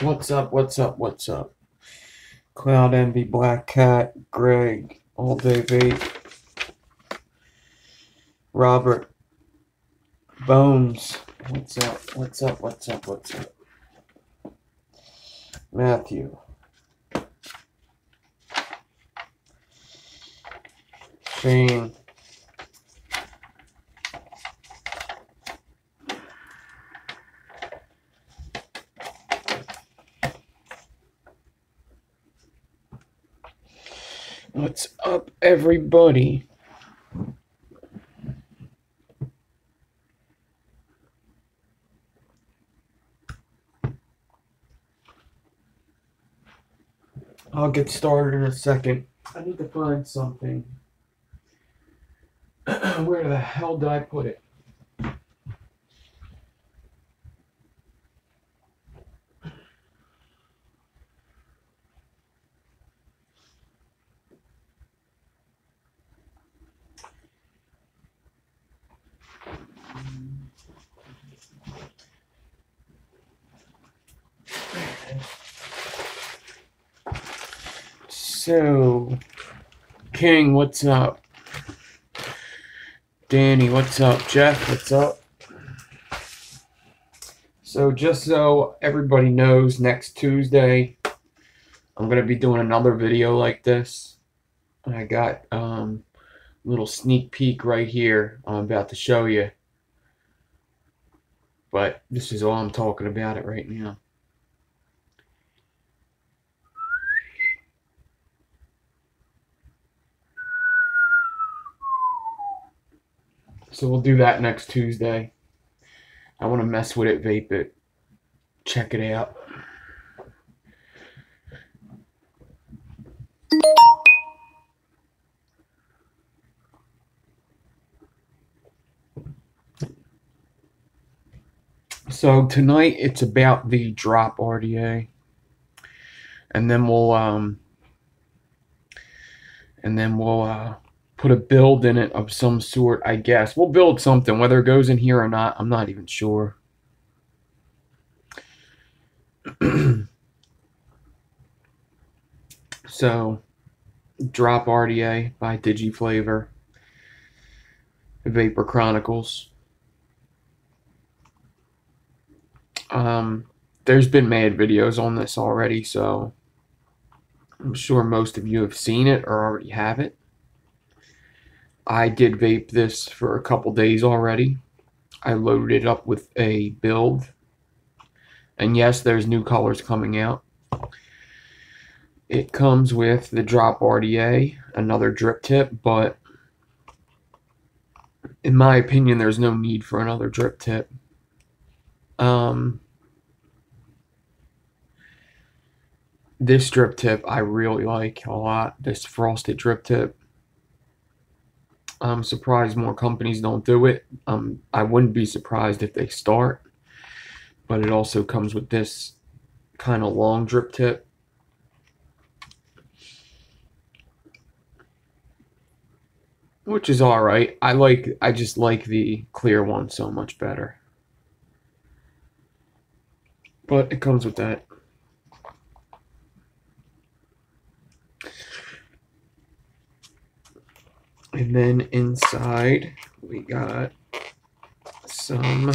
What's up? What's up? What's up? Cloud Envy, Black Cat, Greg, All Day Vape, Robert, Bones. What's up? What's up? What's up? What's up? Matthew, Shane, what's up, everybody? I'll get started in a second. I need to find something. Where the hell did I put it? So, King, what's up? Danny, what's up? Jeff, what's up? So, just so everybody knows, next Tuesday, I'm going to be doing another video like this. I got a little sneak peek right here I'm about to show you. But this is all I'm talking about it right now. So we'll do that next Tuesday. I want to mess with it, vape it, check it out. So tonight it's about the drop RDA, and then we'll put a build in it of some sort. I guess we'll build something, whether it goes in here or not. I'm not even sure. So, drop RDA by Digi Flavor, Vapor Chronicles. There's been made videos on this already, so I'm sure most of you have seen it or already have it. I did vape this for a couple days already. I loaded it up with a build. And yes, there's new colors coming out. It comes with the drop RDA, another drip tip, but in my opinion, there's no need for another drip tip. This drip tip I really like a lot, this frosted drip tip. I'm surprised more companies don't do it. I wouldn't be surprised if they start, but it also comes with this kind of long drip tip. Which is alright. I just like the clear one so much better. But it comes with that. And then inside we got some,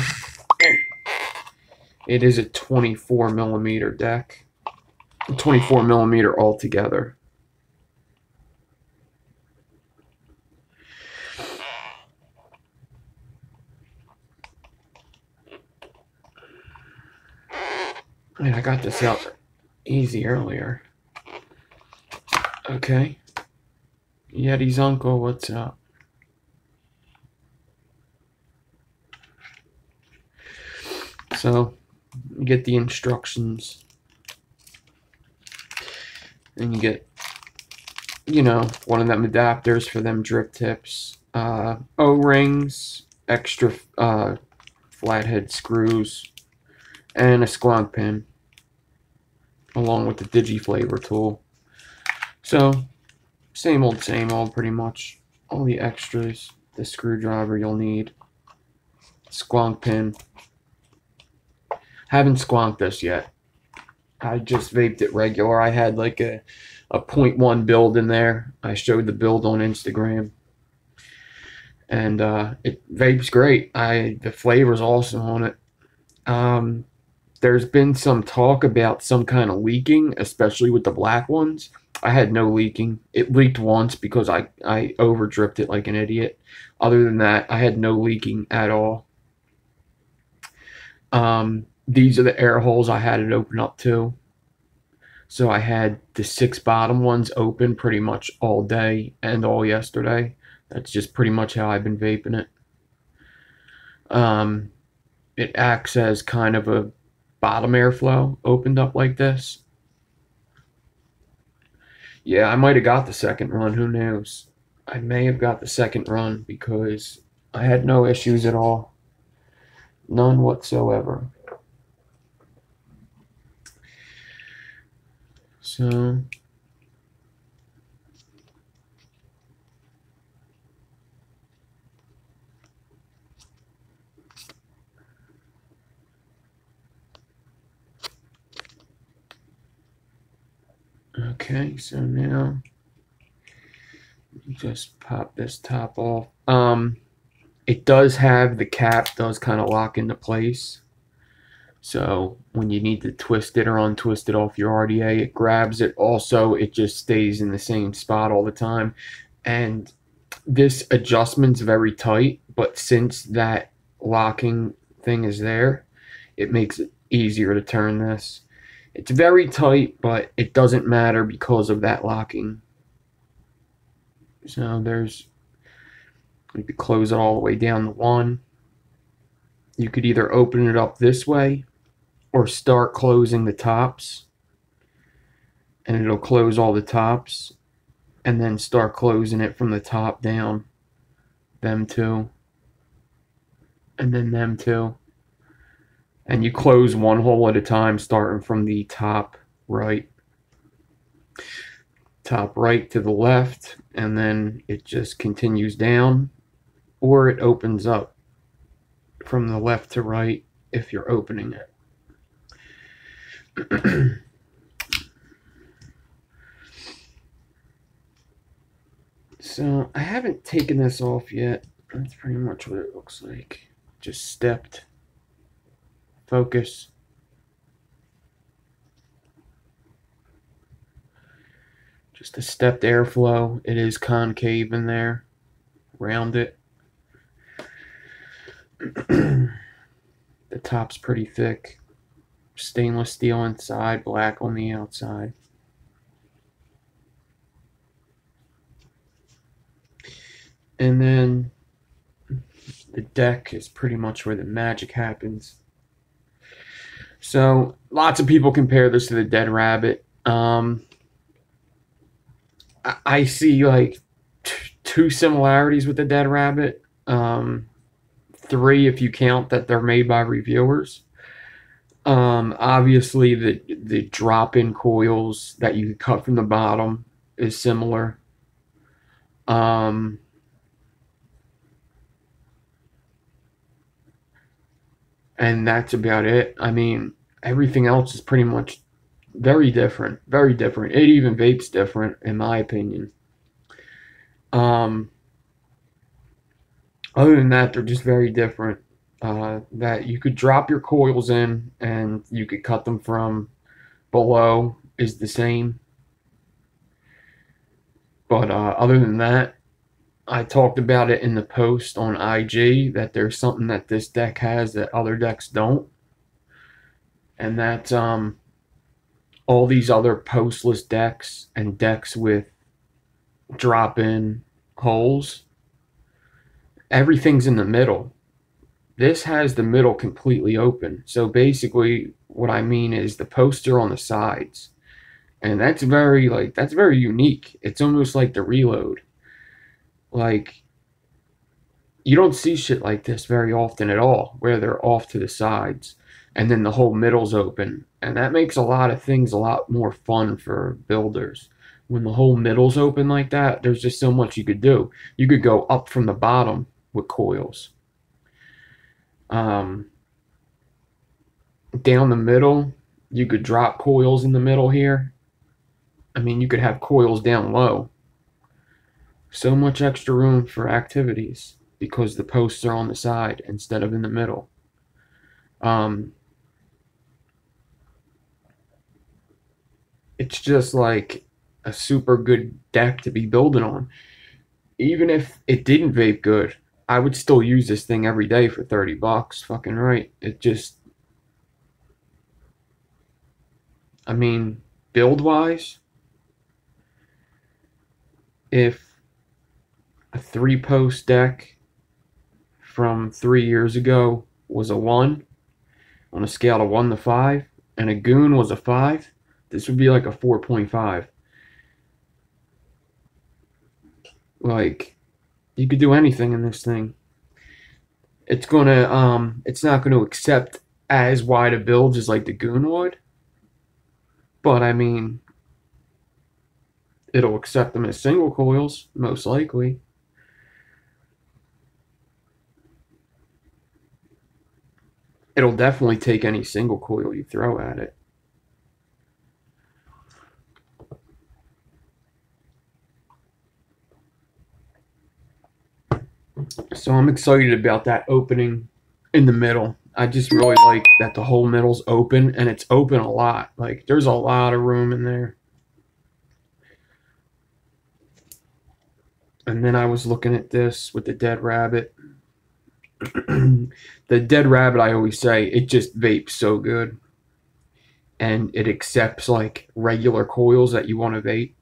it is a 24 millimeter deck, 24 millimeter altogether. And I got this out easy earlier. Okay. Yeti's uncle, what's up? So, you get the instructions. And you get, you know, one of them adapters for them drip tips. O-rings, extra flathead screws, and a squonk pin. Along with the Digi Flavor tool. So, same old, pretty much. All the extras, the screwdriver you'll need, squonk pin. Haven't squonked this yet. I just vaped it regular. I had like a 0.1 build in there. I showed the build on Instagram, and it vapes great. The flavor's awesome on it. Um, there's been some talk about some kind of leaking, especially with the black ones. I had no leaking. It leaked once because I over dripped it like an idiot. Other than that, I had no leaking at all. These are the air holes I had it open up to. So I had the 6 bottom ones open pretty much all day and all yesterday. That's just pretty much how I've been vaping it. It acts as kind of a bottom airflow opened up like this. Yeah, I might have got the second run. Who knows? I may have got the second run because I had no issues at all. None whatsoever. So okay, so now just pop this top off. It does have the cap does kind of lock into place. So when you need to twist it or untwist it off your RDA, it grabs it. Also, it just stays in the same spot all the time. And this adjustment's very tight, but since that locking thing is there, it makes it easier to turn this. It's very tight, but it doesn't matter because of that locking. So you could close it all the way down to 1. You could either open it up this way or start closing the tops, and it'll close all the tops, and then start closing it from the top down. Them two, and then them two. And you close one hole at a time, starting from the top right. Top right to the left, and then it just continues down, or it opens up from the left to right if you're opening it. So I haven't taken this off yet. That's pretty much what it looks like. Just stepped. Focus. Just a stepped airflow. It is concave in there. Round it. The top's pretty thick. Stainless steel inside, black on the outside. And then the deck is pretty much where the magic happens. So lots of people compare this to the Dead Rabbit. I see like 2 similarities with the Dead Rabbit. 3 if you count that they're made by reviewers. Obviously the drop-in coils that you cut from the bottom is similar. And that's about it. I mean, everything else is pretty much very different. Very different. It even vapes different, in my opinion. Other than that, they're just very different. That you could drop your coils in and you could cut them from below is the same. But other than that, I talked about it in the post on IG that there's something that this deck has that other decks don't. And that's all these other postless decks and decks with drop-in holes. Everything's in the middle. This has the middle completely open. So basically what I mean is the posts are on the sides. And that's very unique. It's almost like the Reload. Like, you don't see shit like this very often at all, where they're off to the sides and then the whole middle's open. And that makes a lot of things a lot more fun for builders. When the whole middle's open like that, there's just so much you could do. You could go up from the bottom with coils. Down the middle, You could drop coils in the middle here. I mean, you could have coils down low. So much extra room for activities because the posts are on the side instead of in the middle. It's just like a super good deck to be building on. Even if it didn't vape good, I would still use this thing every day for 30 bucks. Fucking right. It just, I mean, build wise, if a 3-post deck from 3 years ago was a 1 on a scale of 1 to 5, and a goon was a 5, this would be like a 4.5. Like, you could do anything in this thing. It's not gonna accept as wide a builds as like the goon would, but I mean, it'll accept them as single coils most likely. It'll definitely take any single coil you throw at it. So I'm excited about that opening in the middle. I just really like that the whole middle's open, and it's open a lot. Like, there's a lot of room in there. And then I was looking at this with the dead rabbit. The dead rabbit, I always say, it just vapes so good. And it accepts like regular coils that you want to vape.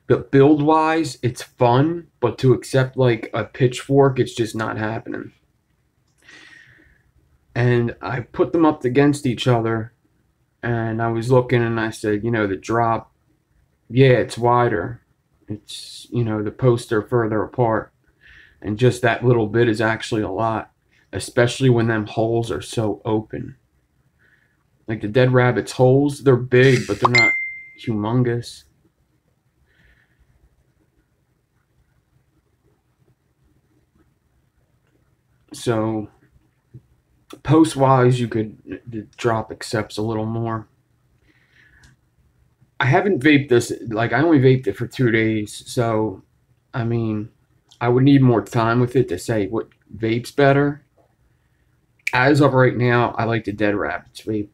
But build wise, it's fun, but to accept like a pitchfork, it's just not happening. And I put them up against each other, and I was looking, and I said, you know, the drop, yeah, it's wider. It's, you know, the posts are further apart. And just that little bit is actually a lot, especially when them holes are so open. Like the dead rabbit's holes, they're big, but they're not humongous. So post-wise, the drop accepts a little more. I haven't vaped this, like I only vaped it for 2 days, so I mean, I would need more time with it to say what vapes better. As of right now, I like the dead rabbit's vape,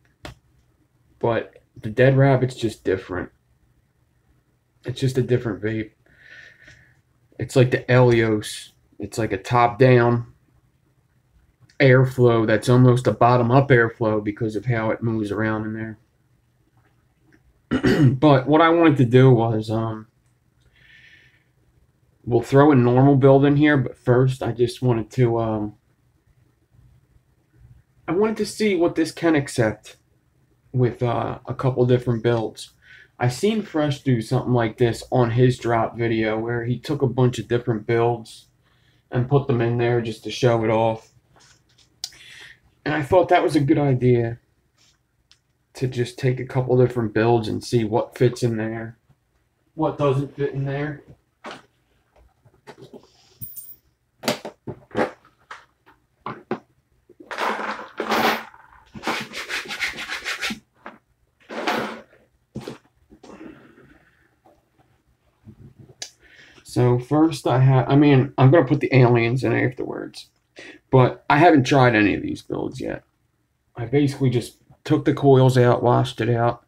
but the dead rabbit's just different. It's just a different vape. It's like the Elios. It's like a top-down airflow that's almost a bottom-up airflow because of how it moves around in there. But what I wanted to do was, we'll throw a normal build in here, but first I just wanted to, I wanted to see what this can accept with a couple different builds. I seen Fresh do something like this on his drop video where he took a bunch of different builds and put them in there just to show it off. And I thought that was a good idea to just take a couple different builds and see what fits in there, what doesn't fit in there. So first I'm going to put the aliens in afterwards, but I haven't tried any of these builds yet. I basically just took the coils out, washed it out.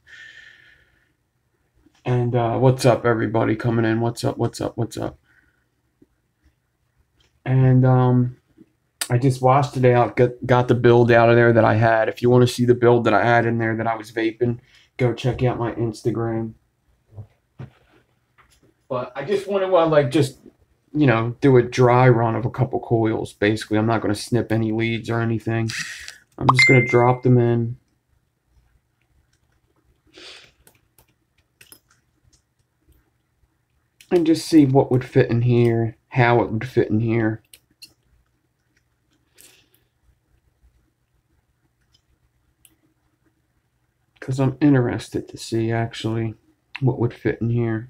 And what's up, everybody coming in? What's up? And I just washed it out, got the build out of there that I had. If you want to see the build that I had in there that I was vaping, go check out my Instagram. But I just want to do a dry run of a couple coils. Basically, I'm not going to snip any leads or anything. I'm just going to drop them in. And just see what would fit in here, how it would fit in here. Because I'm interested to see actually what would fit in here.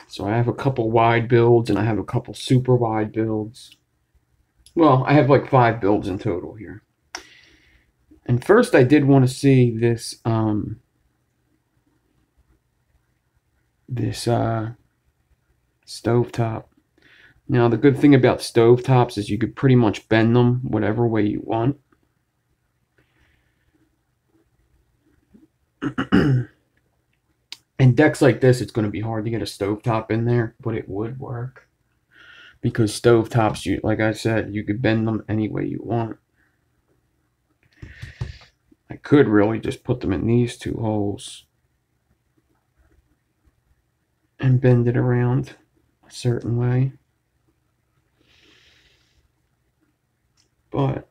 So I have a couple wide builds and I have a couple super wide builds. Well, I have like 5 builds in total here. And first I did want to see this stovetop. Now the good thing about stovetops is you could pretty much bend them whatever way you want. In decks like this, it's going to be hard to get a stovetop in there, but it would work. Because stovetops, you, like I said, you could bend them any way you want. I could really just put them in these two holes and bend it around a certain way. But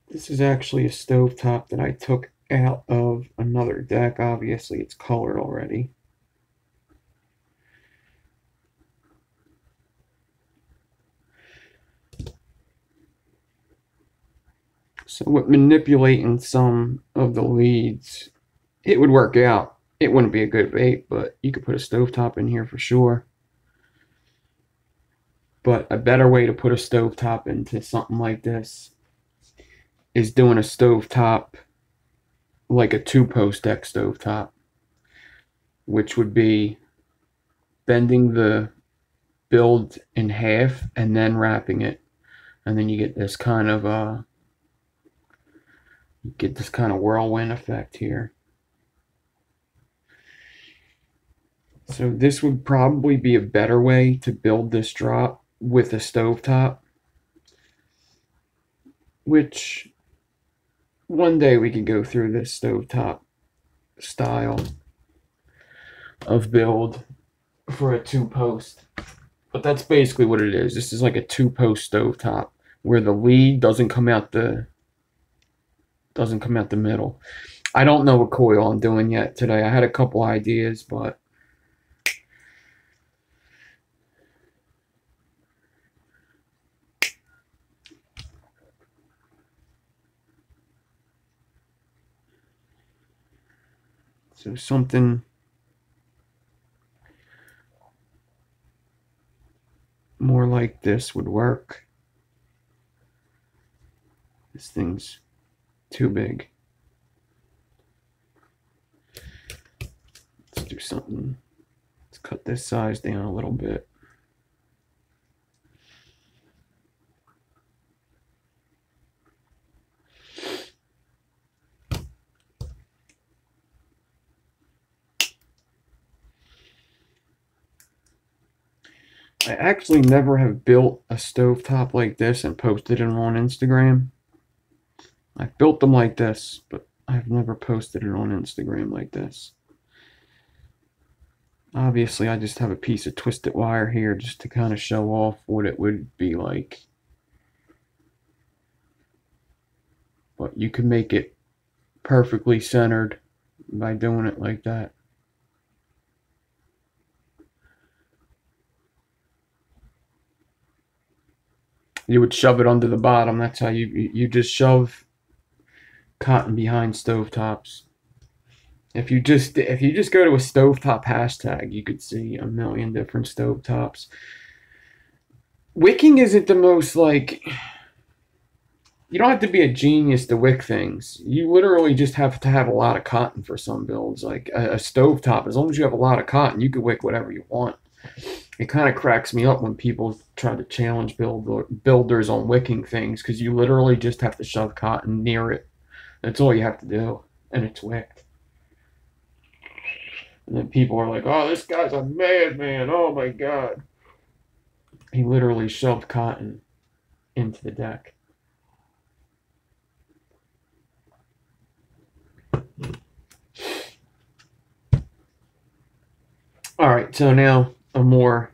this is actually a stovetop that I took out of another deck. Obviously, it's colored already. So with manipulating some of the leads, it would work out. It wouldn't be a good bait, but you could put a stovetop in here for sure. But a better way to put a stovetop into something like this is doing a stovetop like a two-post deck stovetop, which would be bending the build in half and then wrapping it, and then you get this kind of whirlwind effect here. So this would probably be a better way to build this drop with a stovetop, which one day we could go through this stovetop style of build for a two-post. But that's basically what it is. This is like a two-post stovetop where the lead doesn't come out the middle. I don't know what coil I'm doing yet today. I had a couple ideas, but so something more like this would work. This thing's too big. Let's do something. Let's cut this size down a little bit. I actually never have built a stovetop like this and posted it on Instagram. I've built them like this, but I've never posted it on Instagram like this. Obviously, I just have a piece of twisted wire here just to kind of show off what it would be like. But you can make it perfectly centered by doing it like that. You would shove it under the bottom. That's how you just shove cotton behind stovetops. If you just go to a stovetop hashtag, you could see a million different stovetops. Wicking isn't the most, like, you don't have to be a genius to wick things. You literally just have to have a lot of cotton for some builds. Like a stovetop, as long as you have a lot of cotton, you can wick whatever you want. It kind of cracks me up when people try to challenge builders on wicking things, because you literally just have to shove cotton near it. That's all you have to do, and it's wicked. And then people are like, oh, this guy's a madman. Oh, my God. He literally shoved cotton into the deck. All right, so now a more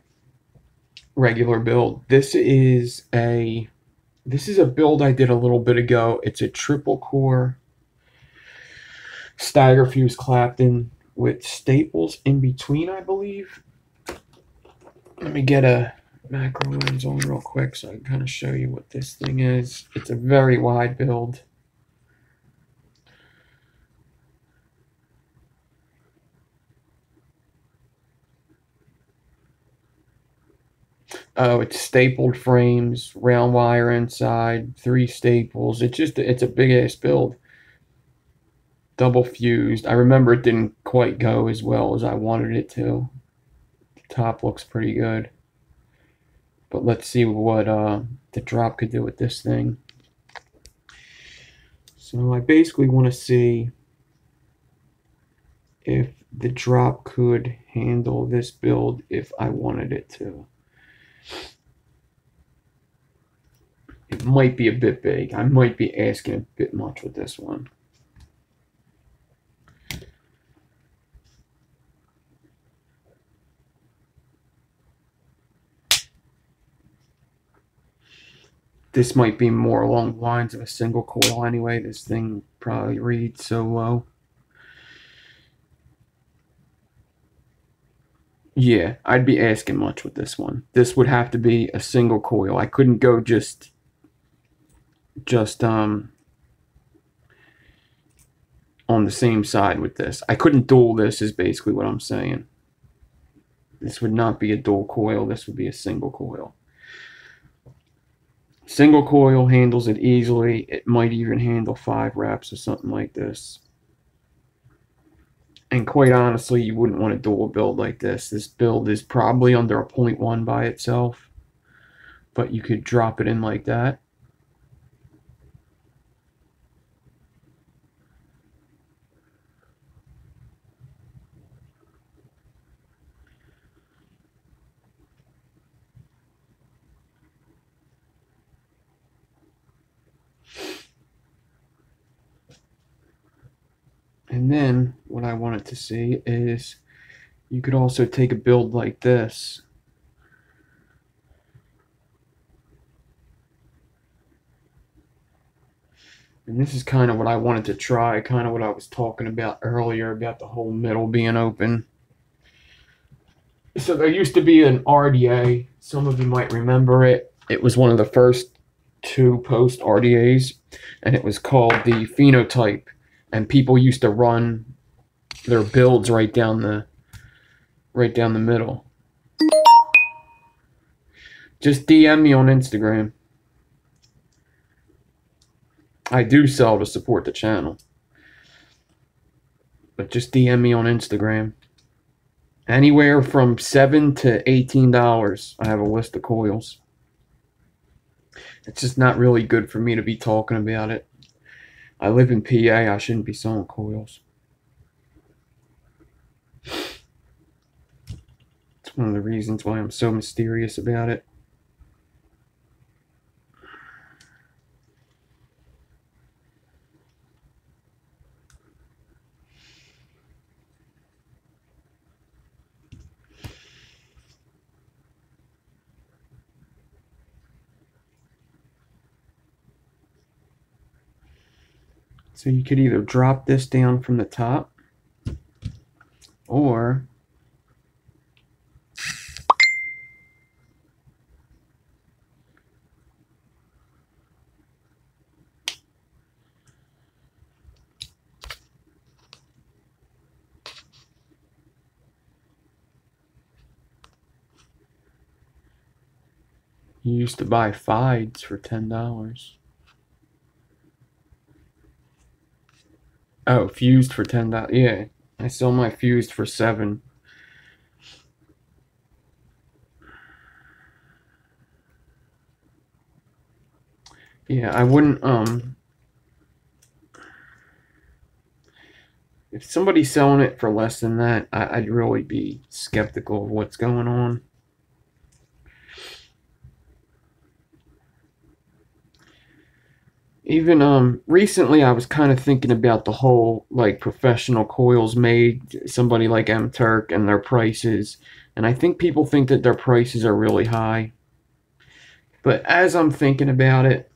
regular build. This is a build I did a little bit ago. It's a triple core stagger fuse Clapton with staples in between, I believe. Let me get a macro lens on real quick so I can kind of show you what this thing is. It's a very wide build. Oh, it's stapled frames, round wire inside, 3 staples. It's a big ass build. double fused. I remember it didn't quite go as well as I wanted it to. The top looks pretty good. But let's see what the drop could do with this thing. So I basically want to see if the drop could handle this build if I wanted it to. It might be a bit big. I might be asking a bit much with this one. This might be more along the lines of a single coil anyway. This thing probably reads so low. Yeah, I'd be asking much with this one. This would have to be a single coil. I couldn't go just on the same side with this. I couldn't dual this is basically what I'm saying. This would not be a dual coil. This would be a single coil. Single coil handles it easily. It might even handle 5 wraps or something like this. And quite honestly, you wouldn't want a dual build like this. This build is probably under a 0.1 by itself. But you could drop it in like that. And then what I wanted to see is you could also take a build like this. And this is kind of what I wanted to try, kind of what I was talking about earlier about the whole middle being open. So there used to be an RDA. Some of you might remember it. It was one of the first 2 post RDAs, and it was called the Phenotype. And people used to run their builds right down the middle. Just DM me on Instagram. I do sell to support the channel. But just DM me on Instagram. Anywhere from $7 to $18, I have a list of coils. It's just not really good for me to be talking about it. I live in PA, I shouldn't be selling coils. It's one of the reasons why I'm so mysterious about it. So you could either drop this down from the top, or you used to buy fides for $10. Oh, fused for $10. Yeah, I sell my fused for $7. Yeah, I wouldn't, if somebody's selling it for less than that, I'd really be skeptical of what's going on. Even recently I was kind of thinking about the whole like professional coils made, somebody like M-Turk and their prices, and I think people think that their prices are really high. But as I'm thinking about it,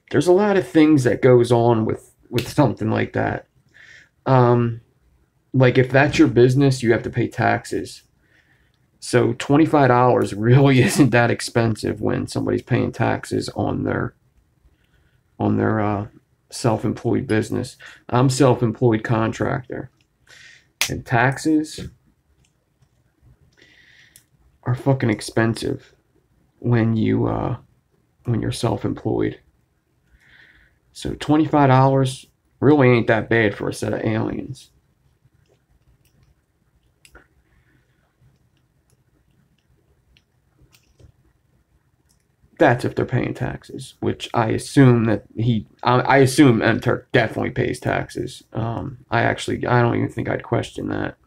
there's a lot of things that goes on with something like that. Like if that's your business, you have to pay taxes. So $25 really isn't that expensive when somebody's paying taxes on their self-employed business. I'm self-employed contractor, and taxes are fucking expensive when you're self-employed. So $25 Really ain't that bad for a set of aliens. That's if they're paying taxes, which I assume that I assume MTurk definitely pays taxes. I don't even think I'd question that.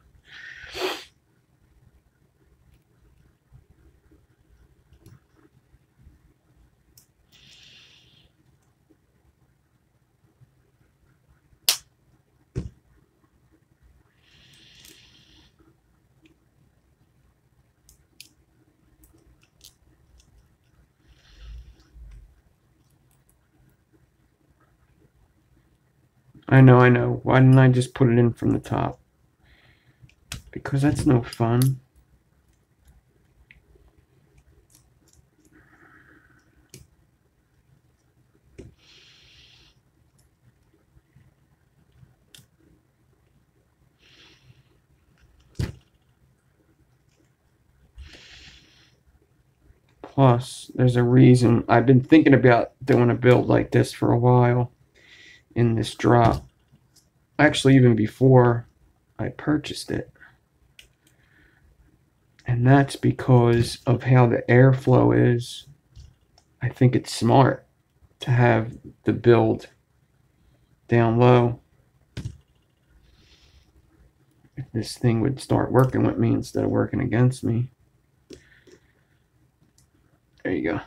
I know. Why didn't I just put it in from the top? Because that's no fun. Plus, there's a reason. I've been thinking about doing a build like this for a while in this drop. Actually, even before I purchased it. And that's because of how the airflow is. I think it's smart to have the build down low. If this thing would start working with me instead of working against me. There you go.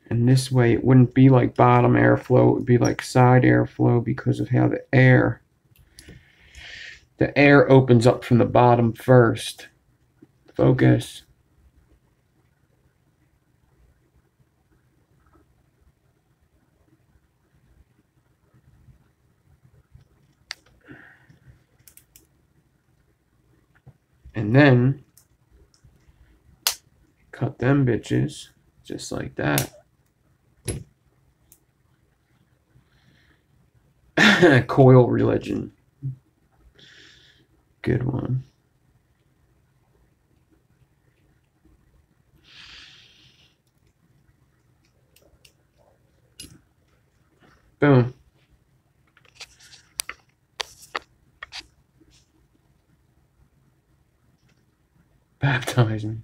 And this way it wouldn't be like bottom airflow, it would be like side airflow because of how the air opens up from the bottom first. Focus. And then cut them bitches just like that. Coil religion. Good one. Boom. Baptize me.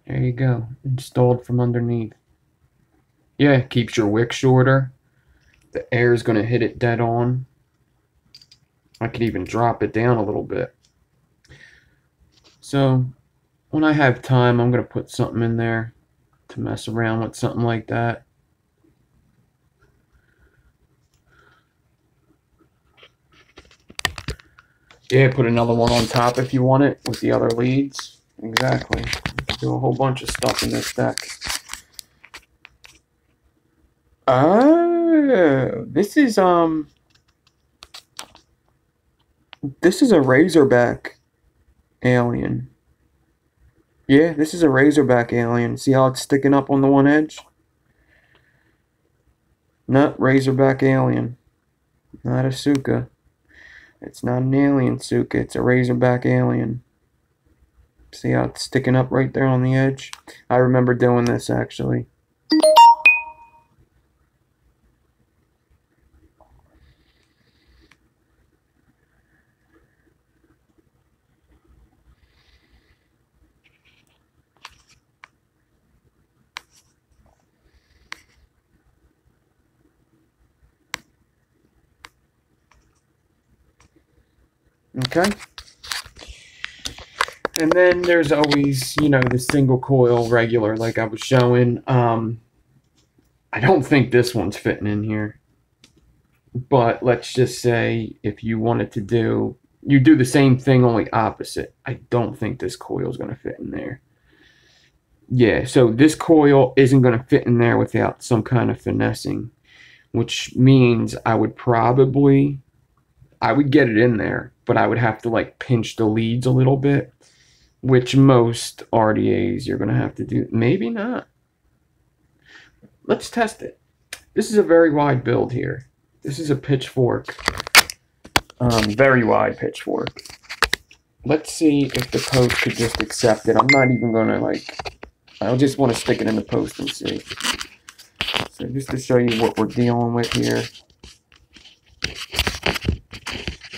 There you go. Installed from underneath. Yeah, keeps your wick shorter. The air is going to hit it dead on. I could even drop it down a little bit. So when I have time, I'm going to put something in there to mess around with something like that. Yeah, put another one on top if you want it with the other leads. Exactly. Do a whole bunch of stuff in this deck. Oh, this is a Razorback alien. Yeah, this is a Razorback alien. See how it's sticking up on the one edge? No, Razorback alien. Not a Suka. It's not an alien Suka, it's a Razorback alien. See how it's sticking up right there on the edge? I remember doing this actually. Okay. And then there's always, the single coil regular like I was showing. I don't think this one's fitting in here. But let's just say if you wanted to do the same thing only opposite. I don't think this coil is going to fit in there. Yeah, so this coil isn't going to fit in there without some kind of finessing, which means I would probably I would get it in there, but I would have to like pinch the leads a little bit, which most RDAs you're going to have to do. Maybe not. Let's test it. This is a very wide build here. This is a pitchfork. Very wide pitchfork. Let's see if the post could just accept it. I'm not even going to like, I just want to stick it in the post and see. So just to show you what we're dealing with here.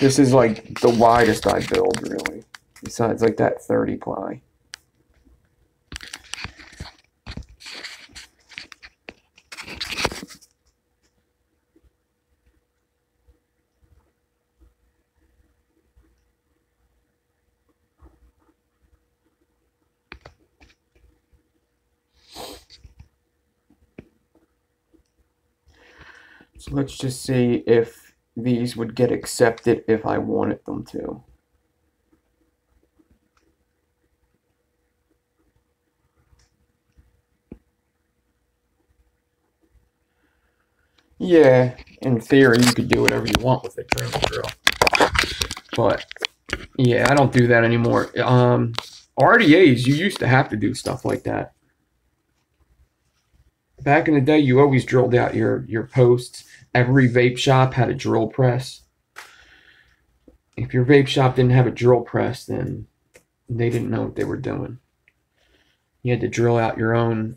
This is like the widest I build, really. Besides like that 30 ply. So let's just see if these would get accepted if I wanted them to. Yeah, in theory, you could do whatever you want with a German drill. But, yeah, I don't do that anymore. RDAs, you used to have to do stuff like that. Back in the day, you always drilled out your posts. Every vape shop had a drill press. If your vape shop didn't have a drill press, then they didn't know what they were doing. You had to drill out your own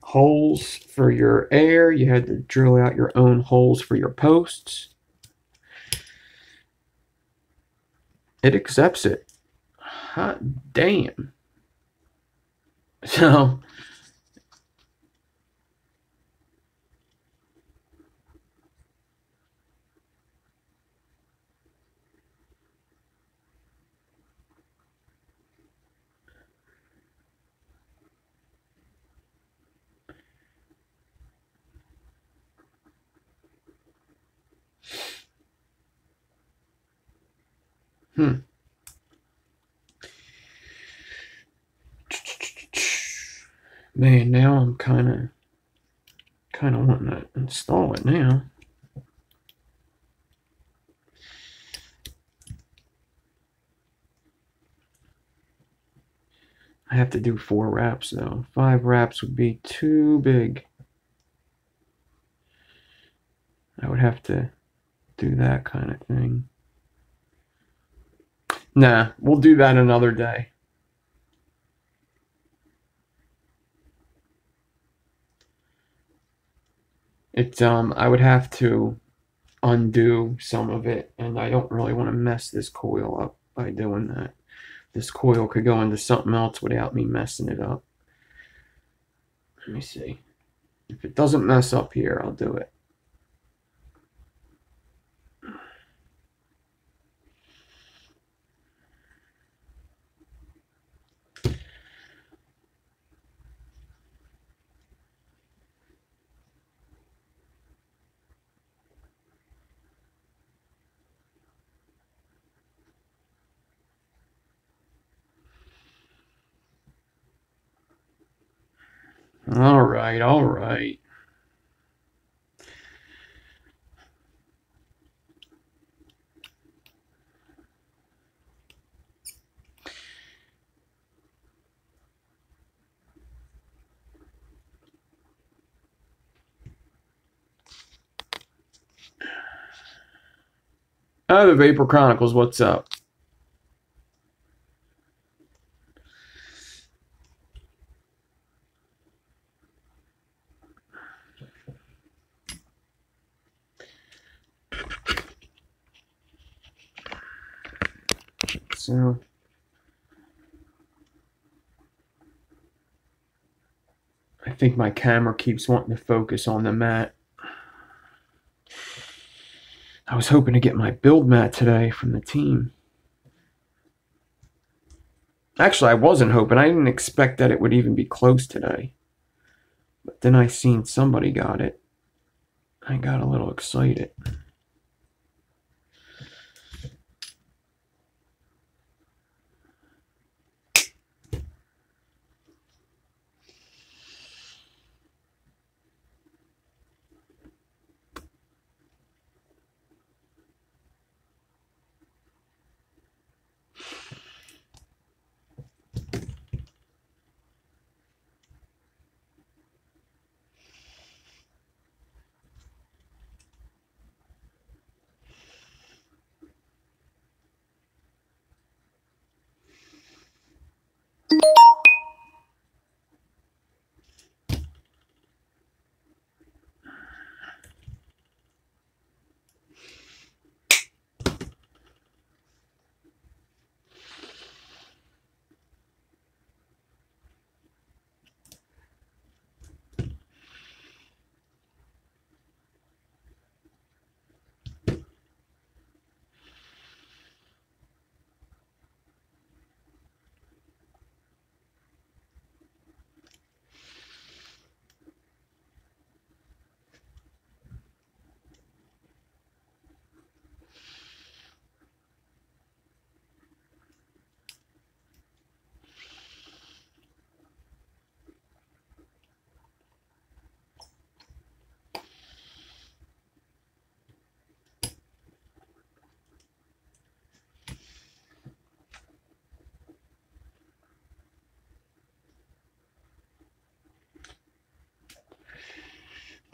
holes for your air. You had to drill out your own holes for your posts. It accepts it. Hot damn. So, man, now I'm kind of wanting to install it now. I have to do 4 wraps though. 5 wraps would be too big. I would have to do that kind of thing. Nah, we'll do that another day. I would have to undo some of it, and I don't really want to mess this coil up by doing that. This coil could go into something else without me messing it up. Let me see. If it doesn't mess up here, I'll do it. All right, all right. Oh, the Vapor Chronicles, what's up? So, I think my camera keeps wanting to focus on the mat. I was hoping to get my build mat today from the team. Actually, I wasn't hoping. I didn't expect that it would even be close today. But then I seen somebody got it. I got a little excited.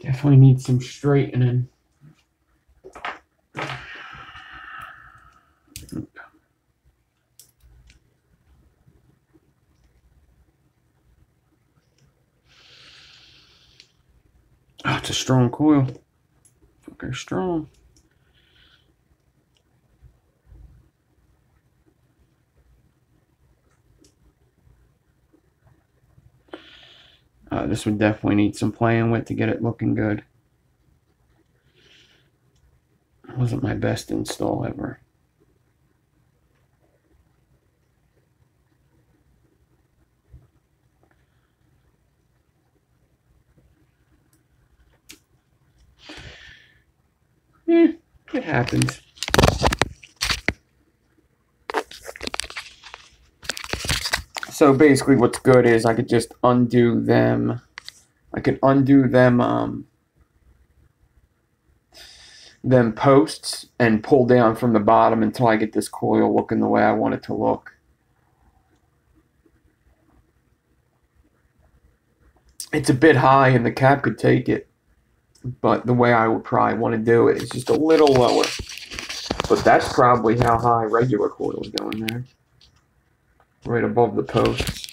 Definitely need some straightening. Oh, it's a strong coil. Okay, strong. This would definitely need some playing with to get it looking good. It wasn't my best install ever. It happens. So basically what's good is I could just undo them. I can undo them posts and pull down from the bottom until I get this coil looking the way I want it to look. It's a bit high and the cap could take it, but the way I would probably want to do it is just a little lower. But that's probably how high regular coil is going there. Right above the posts.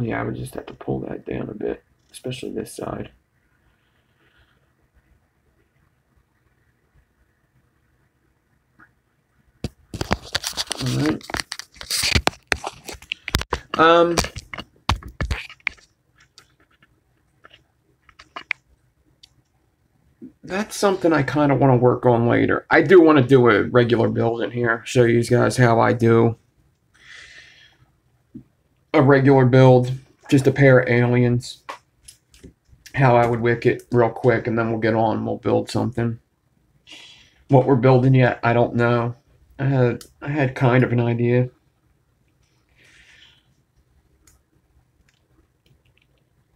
Yeah, I would just have to pull that down a bit, especially this side. Alright. That's something I kind of want to work on later. I do want to do a regular build in here, show you guys how I do a regular build, just a pair of aliens, how I would wick it real quick, and then we'll get on and we'll build something. What we're building yet, I don't know. I had kind of an idea.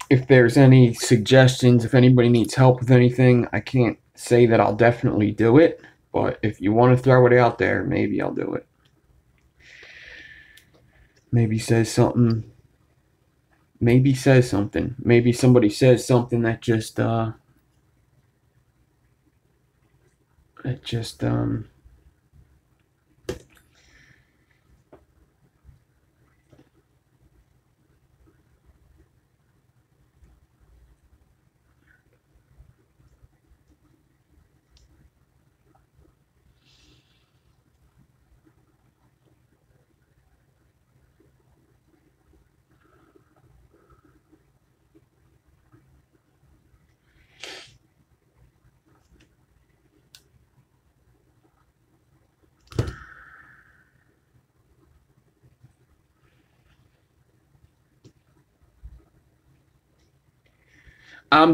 If there's any suggestions, if anybody needs help with anything, I can't say that I'll definitely do it, but if you want to throw it out there, maybe I'll do it. Maybe says something. Maybe says something. Maybe somebody says something that just I'm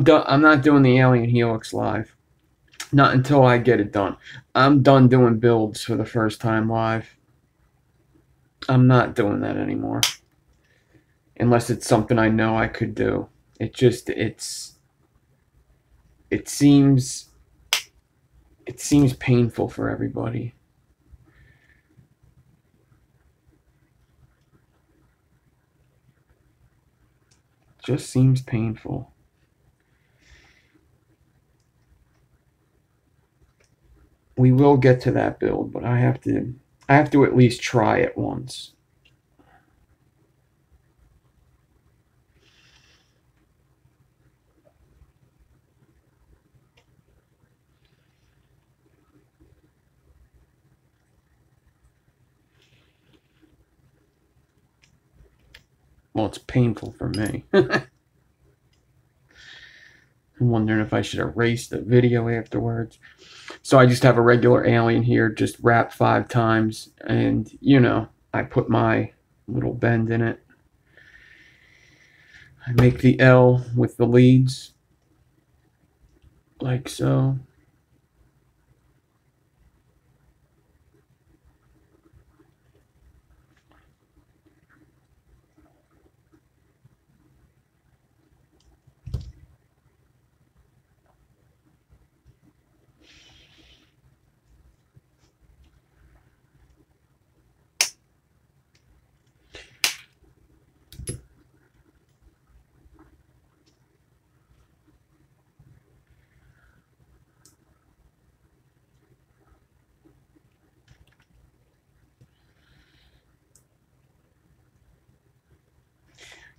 done. I'm not doing the alien helix live. Not until I get it done. I'm done doing builds for the first time live. I'm not doing that anymore. Unless it's something I know I could do. It seems painful for everybody. It just seems painful. We will get to that build, but I have to at least try it once. Well, it's painful for me. I'm wondering if I should erase the video afterwards. So I just have a regular alien here, just wrap 5 times, and you know, I put my little bend in it. I make the L with the leads, like so.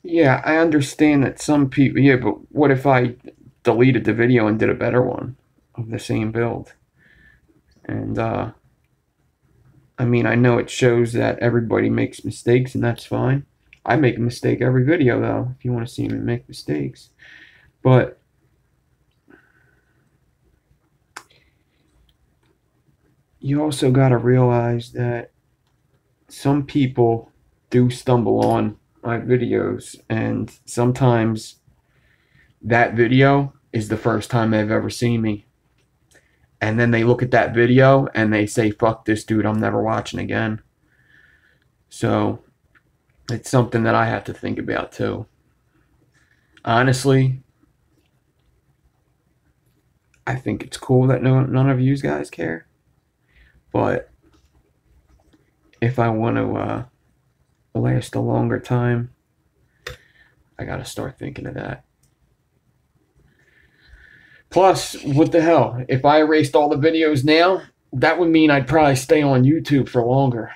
Yeah, I understand that some people. Yeah, but what if I deleted the video and did a better one of the same build? And I mean, I know it shows that everybody makes mistakes, and that's fine. I make a mistake every video, though, if you want to see me make mistakes. But you also got to realize that some people do stumble on my videos, and sometimes that video is the first time they've ever seen me. And then they look at that video and they say, fuck this dude, I'm never watching again. So it's something that I have to think about too. Honestly, I think it's cool that none of you guys care. But if I want to last a longer time, I got to start thinking of that. Plus, what the hell? If I erased all the videos now, that would mean I'd probably stay on YouTube for longer.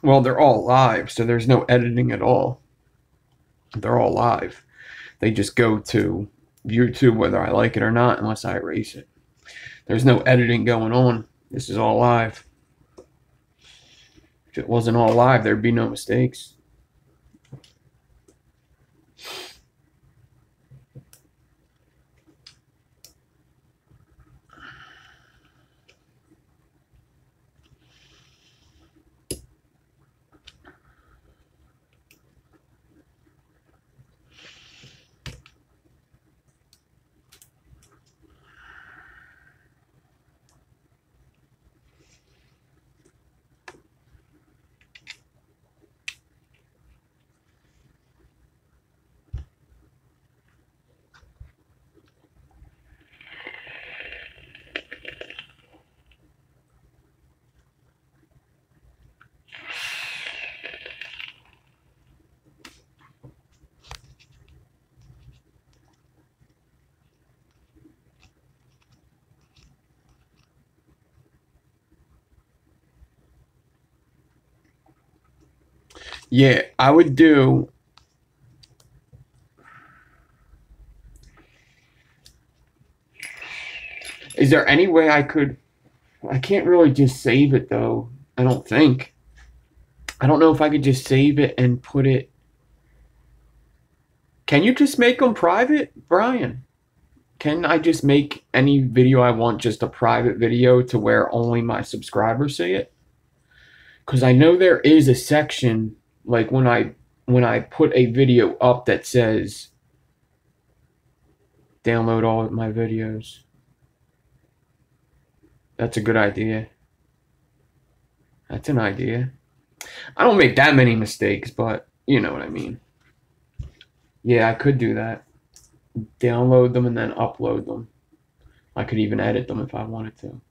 Well, they're all live, so there's no editing at all. They're all live. They just go to YouTube whether I like it or not, unless I erase it. There's no editing going on. This is all live. If it wasn't all live, there'd be no mistakes. Yeah, I would do. Is there any way I could? I can't really just save it though. I don't think. I don't know if I could just save it and put it. Can you just make them private, Brian? Can I just make any video I want just a private video to where only my subscribers see it? Because I know there is a section like when I put a video up that says download all of my videos. That's a good idea. That's an idea. I don't make that many mistakes, but you know what I mean. Yeah, I could do that. Download them and then upload them. I could even edit them if I wanted to.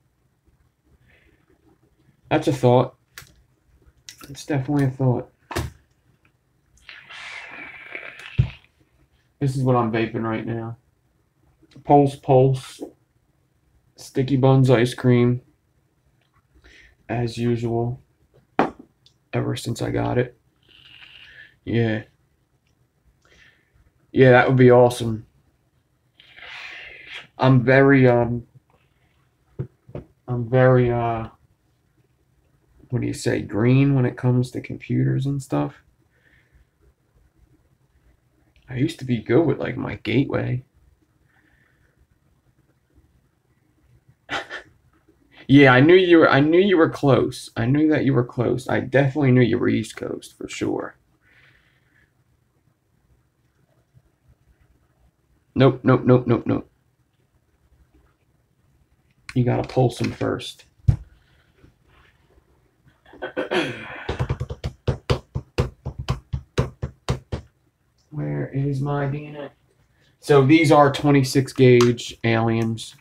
That's a thought. It's definitely a thought. This is what I'm vaping right now. Pulse. Sticky Buns ice cream. As usual. Ever since I got it. Yeah. Yeah, that would be awesome. I'm very what do you say, green when it comes to computers and stuff. I used to be good with like my gateway. Yeah, I knew you were close. I knew that you were close. I definitely knew you were East Coast for sure. Nope. You gotta pulse them first. Where is my DNA? So these are 26 gauge aliens.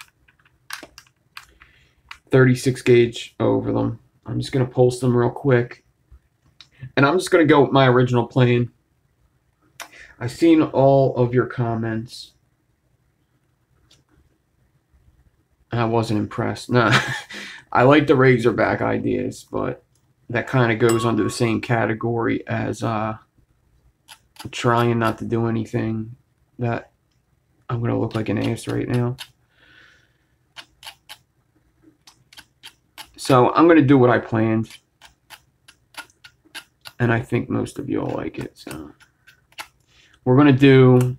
36 gauge over them. I'm just going to pulse them real quick. And I'm just going to go with my original plane. I've seen all of your comments. I wasn't impressed. No, I like the Razorback ideas, but that kind of goes under the same category as trying not to do anything that I'm going to look like an ass right now. So I'm going to do what I planned. And I think most of you will like it. So we're going to do,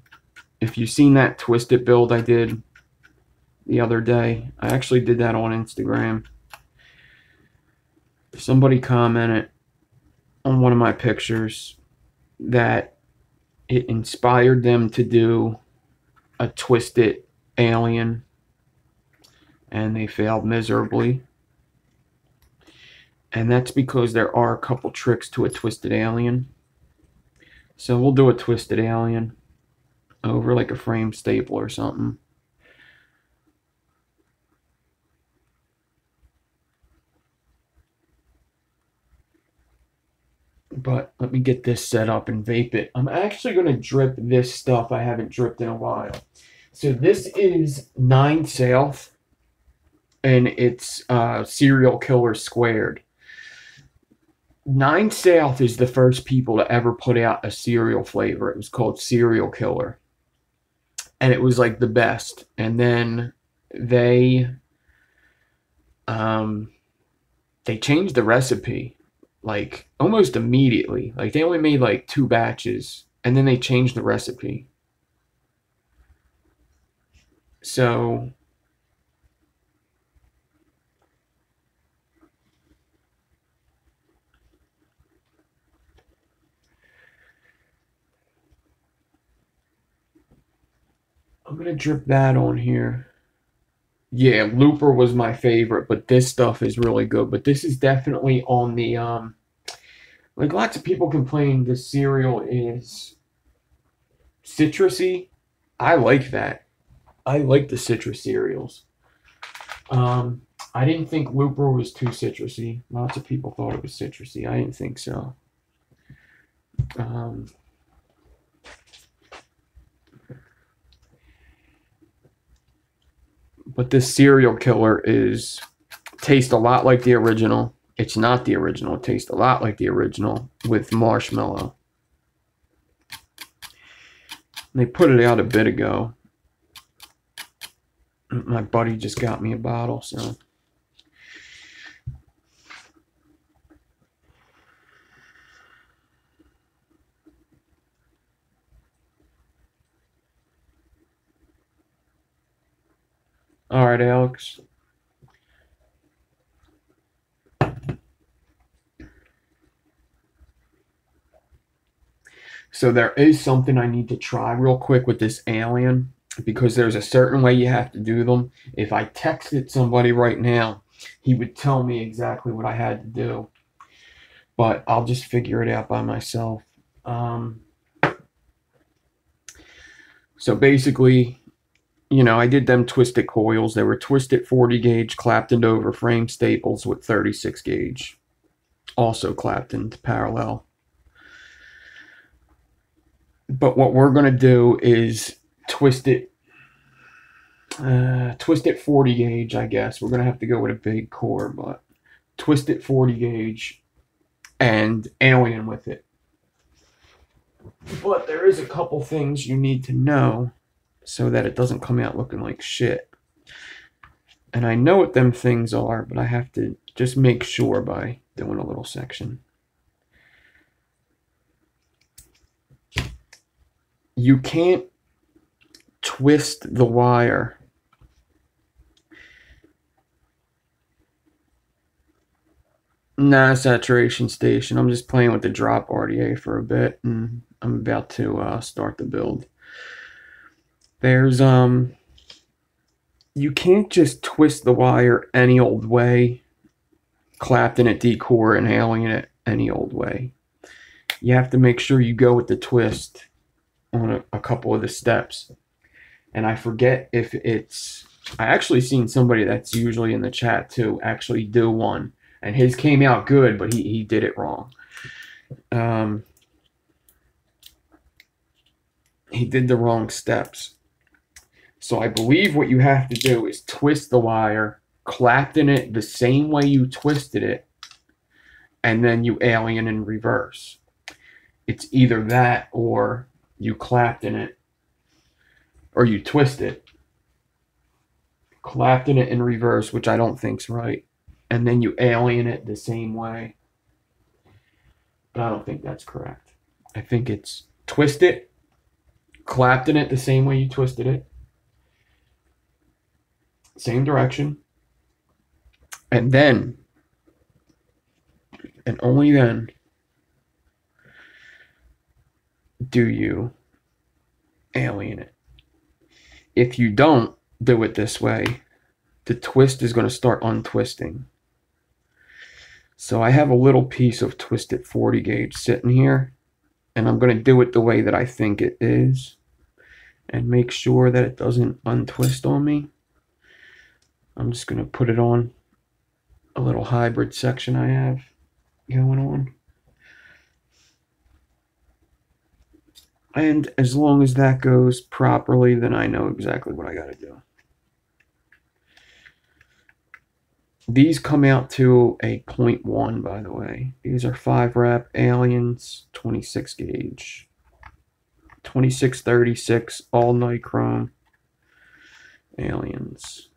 if you've seen that twisted build I did the other day, I actually did that on Instagram. Somebody commented on one of my pictures that it inspired them to do a twisted alien, and they failed miserably. And that's because there are a couple tricks to a twisted alien. So we'll do a twisted alien over like a frame staple or something. But let me get this set up and vape it. I'm actually going to drip this stuff I haven't dripped in a while. So this is 9 South, and it's Serial Killer Squared. 9 South is the first people to ever put out a cereal flavor. It was called Serial Killer. And it was like the best. And then they changed the recipe like almost immediately. Like they only made like 2 batches, and then they changed the recipe. So I'm going to drip that on here. Yeah, Looper was my favorite, but this stuff is really good. But this is definitely on the, like lots of people complain this cereal is citrusy. I like that. I like the citrus cereals. I didn't think Looper was too citrusy. Lots of people thought it was citrusy. I didn't think so. But this Serial Killer tastes a lot like the original. It's not the original. It tastes a lot like the original with marshmallow. And they put it out a bit ago. My buddy just got me a bottle, so. All right, Alex. So there is something I need to try real quick with this alien, because there's a certain way you have to do them. If I texted somebody right now, he would tell me exactly what I had to do. But I'll just figure it out by myself. So basically, you know, I did them twisted coils. They were twisted 40 gauge, clapped into over frame staples with 36 gauge. Also clapped into parallel. But what we're going to do is twist it 40 gauge, I guess. We're going to have to go with a big core, but twist it 40 gauge and alien with it. But there is a couple things you need to know so that it doesn't come out looking like shit. And I know what them things are, but I have to just make sure by doing a little section. You can't twist the wire saturation station. I'm just playing with the drop RDA for a bit, and I'm about to start the build. There's you can't just twist the wire any old way, clapped in at D-core and hailing it any old way. You have to make sure you go with the twist on a couple of the steps. And I forget if it's, I actually seen somebody that's usually in the chat too actually do one, and his came out good, but he did it wrong. he did the wrong steps. So I believe what you have to do is twist the wire, clapton it the same way you twisted it, and then you alien in reverse. It's either that or you clapton it, or you twist it, clapton it in reverse, which I don't think's right, and then you alien it the same way. But I don't think that's correct. I think it's twist it, clapton it the same way you twisted it, same direction, and then, and only then, do you alien it. If you don't do it this way, the twist is going to start untwisting. So I have a little piece of twisted 40 gauge sitting here, and I'm going to do it the way that I think it is and make sure that it doesn't untwist on me. I'm just going to put it on a little hybrid section I have going on. And as long as that goes properly, then I know exactly what I got to do. These come out to a 0.1, by the way. These are 5 rep aliens, 26 gauge, 2636 all nichrome aliens.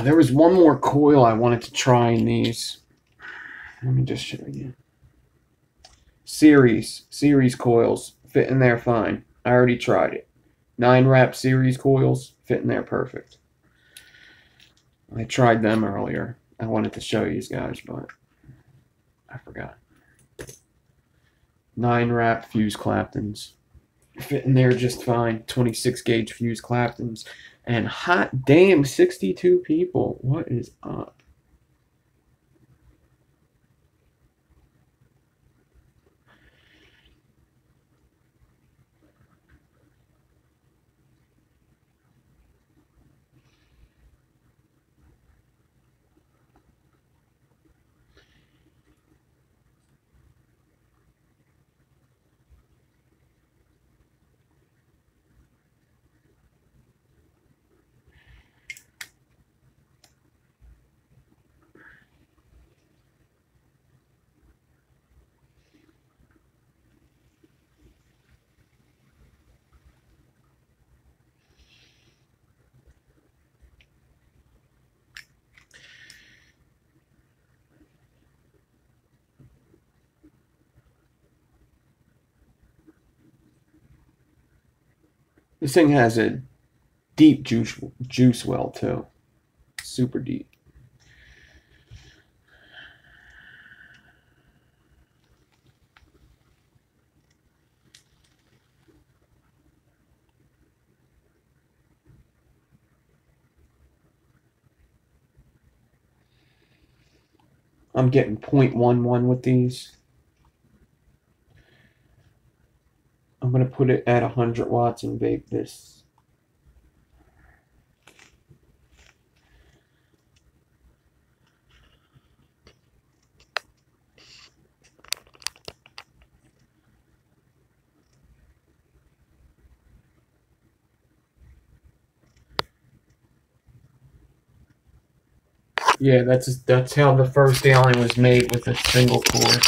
There was one more coil I wanted to try in these. Let me just show you. Series coils fit in there fine. I already tried it. 9 wrap series coils fit in there perfect. I tried them earlier. I wanted to show you guys, but I forgot. 9 wrap fuse claptons fit in there just fine. 26 gauge fuse claptons. And hot damn, 62 people. What is up? This thing has a deep juice well too. Super deep. I'm getting 0.11 with these. I'm going to put it at 100 watts and vape this. Yeah, that's how the first alien was made, with a single core.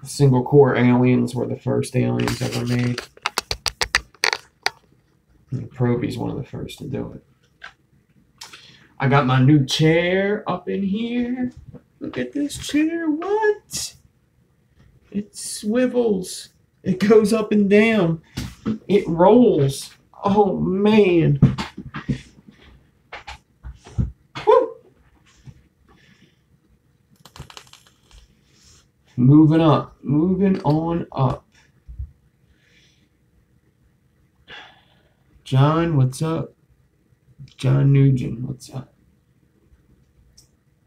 Single core aliens were the first aliens ever made. And Proby's one of the first to do it. I got my new chair up in here. Look at this chair. What? It swivels. It goes up and down. It rolls. Oh, man. Moving up. Moving on up. John, what's up? John Nugent, what's up?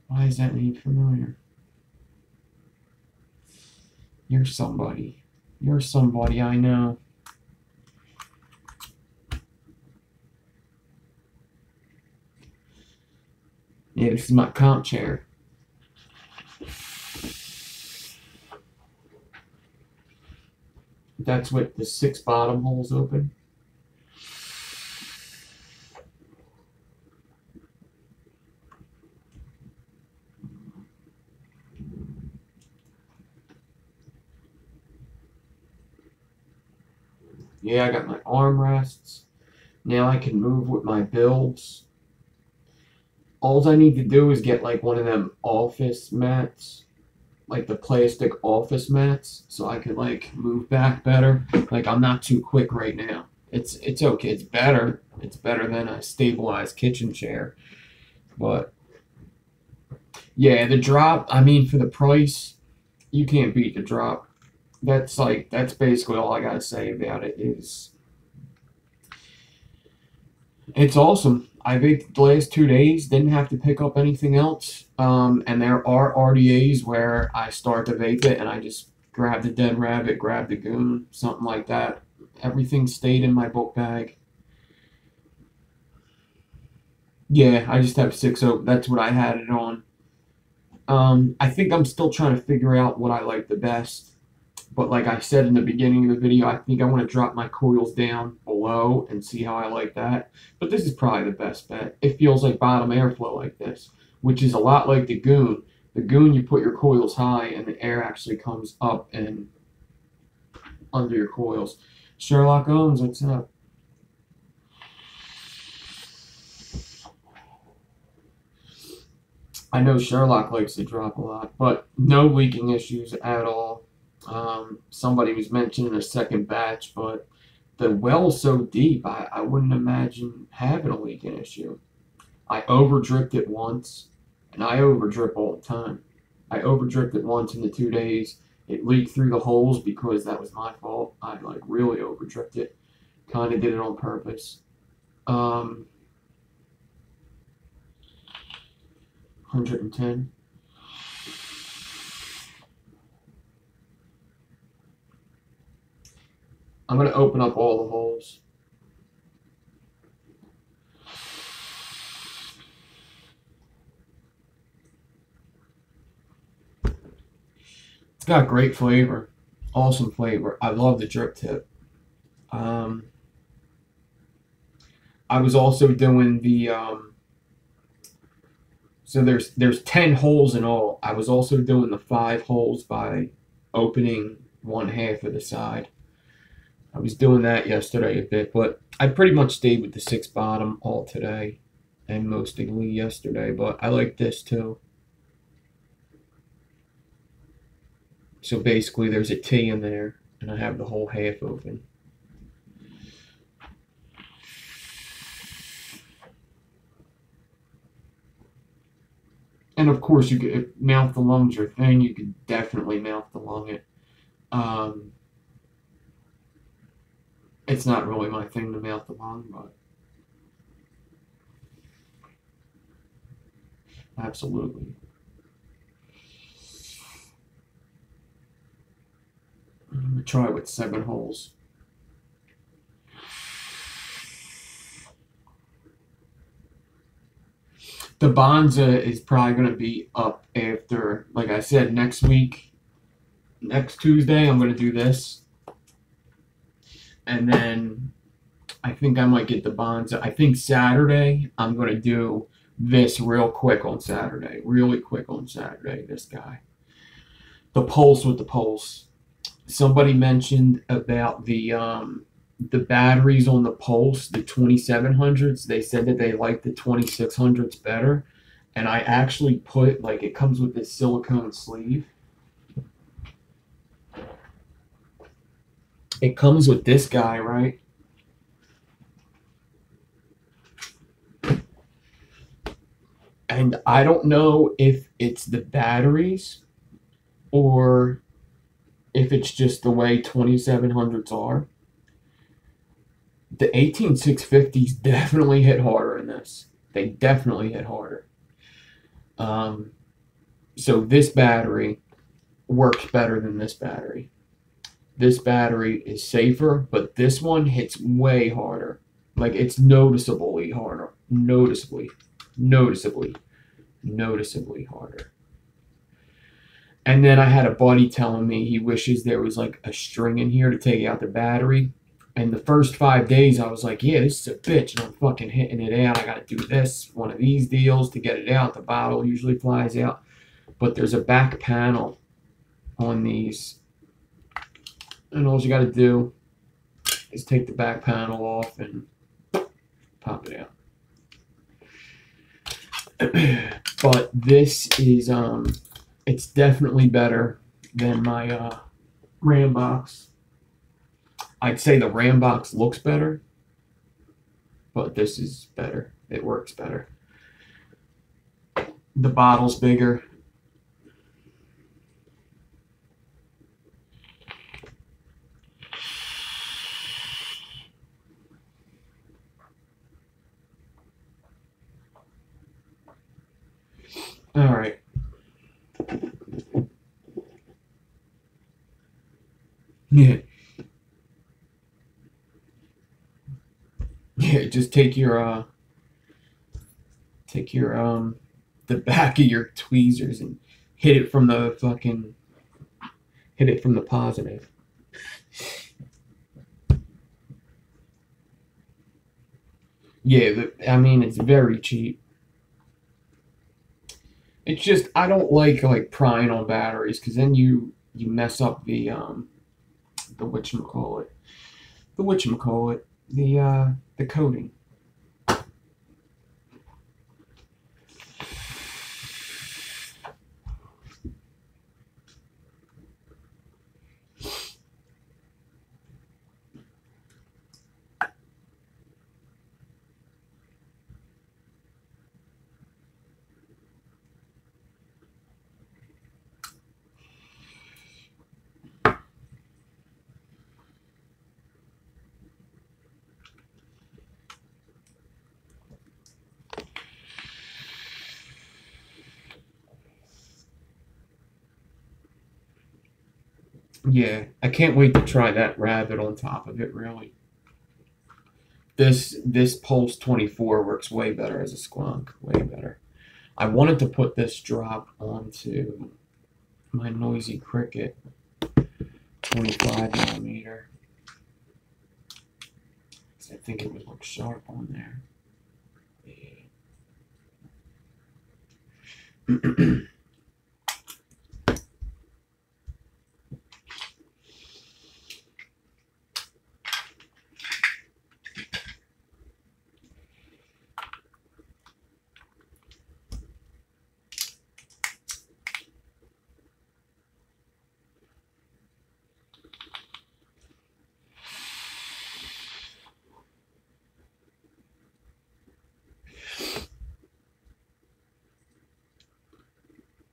Why is that name familiar? You're somebody. You're somebody I know. Yeah, this is my comp chair. That's with the 6 bottom holes open. Yeah, I got my armrests. Now I can move with my builds. All I need to do is get like one of them office mats, like the plastic office mats, so I could like move back better. Like I'm not too quick right now. It's okay. It's better. It's better than a stabilized kitchen chair. But yeah, the drop, I mean for the price, you can't beat the drop. That's basically all I gotta say about it is it's awesome. I think the last 2 days didn't have to pick up anything else. And there are RDAs where I start to vape it and I just grab the dead rabbit, grab the goon, something like that. Everything stayed in my book bag. Yeah, I just have 6 oak. That's what I had it on. I think I'm still trying to figure out what I like the best. But like I said in the beginning of the video, I think I want to drop my coils down below and see how I like that. But this is probably the best bet. It feels like bottom airflow like this, which is a lot like the goon. The goon, you put your coils high and the air actually comes up and under your coils. Sherlock Owens, what's up? I know Sherlock likes to drop a lot, but no leaking issues at all. Somebody was mentioning a second batch, but the well's so deep, I wouldn't imagine having a leaking issue. I over dripped it once, and I over drip all the time. I over dripped it once in the 2 days. It leaked through the holes because that was my fault. I like really over dripped it. Kind of did it on purpose. 110. I'm going to open up all the holes. It's got great flavor. Awesome flavor. I love the drip tip. I was also doing the so there's 10 holes in all. I was also doing the 5 holes by opening one half of the side. I was doing that yesterday a bit, but I pretty much stayed with the 6 bottom all today and mostly yesterday, but I like this too. So basically there's a T in there and I have the whole half open. And of course you could mouth the lungs your thing, you could definitely mouth the lung it. It's not really my thing to mouth the lung, but absolutely. I'm gonna try with 7 holes. The Bonza is probably going to be up after, like I said, next week. Next Tuesday, I'm going to do this. And then I think I might get the Bonza. I think Saturday, I'm going to do this real quick on Saturday. Really quick on Saturday, this guy. The Pulse with the Pulse. Somebody mentioned about the batteries on the Pulse, the 2700s. They said that they like the 2600s better. And I actually put, like, it comes with this silicone sleeve. It comes with this guy, right? And I don't know if it's the batteries or if it's just the way 2700s are, the 18650s definitely hit harder in this. They definitely hit harder. So this battery works better than this battery. This battery is safer, but this one hits way harder. Like, it's noticeably harder. Noticeably harder. And then I had a buddy telling me he wishes there was like a string in here to take out the battery. And the first 5 days I was like, yeah, this is a bitch, and I'm fucking hitting it out. I gotta do this, one of these deals to get it out. The bottle usually flies out. But there's a back panel on these. And all you gotta do is take the back panel off and pop it out. But this is it's definitely better than my RAM box. I'd say the RAM box looks better, but this is better. It works better. The bottle's bigger. All right. Yeah. Yeah, just take your the back of your tweezers and hit it from the positive. Yeah, I mean, it's very cheap. It's just I don't like prying on batteries, because then you mess up the whatchamacallit. The coating. Yeah, I can't wait to try that rabbit on top of it, really. This Pulse 24 works way better as a squonk, way better. I wanted to put this drop onto my Noisy Cricket 25 millimeter. I think it would look sharp on there. Yeah.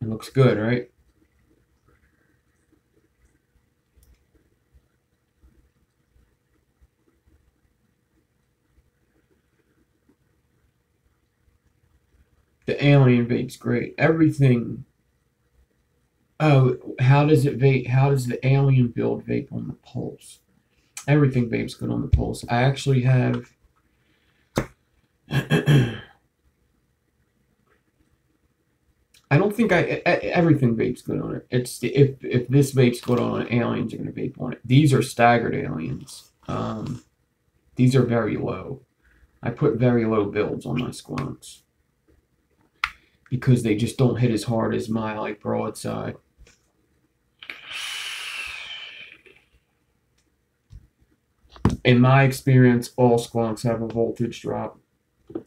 It looks good, right? The alien vape's great. Everything. Oh, how does it vape? How does the alien build vape on the Pulse? Everything vape's good on the Pulse. I actually have. I don't think everything vape's good on it. It's if this vape's good on it, aliens are gonna vape on it. These are staggered aliens. These are very low. I put very low builds on my squonks because they just don't hit as hard as my broadside. In my experience, all squonks have a voltage drop.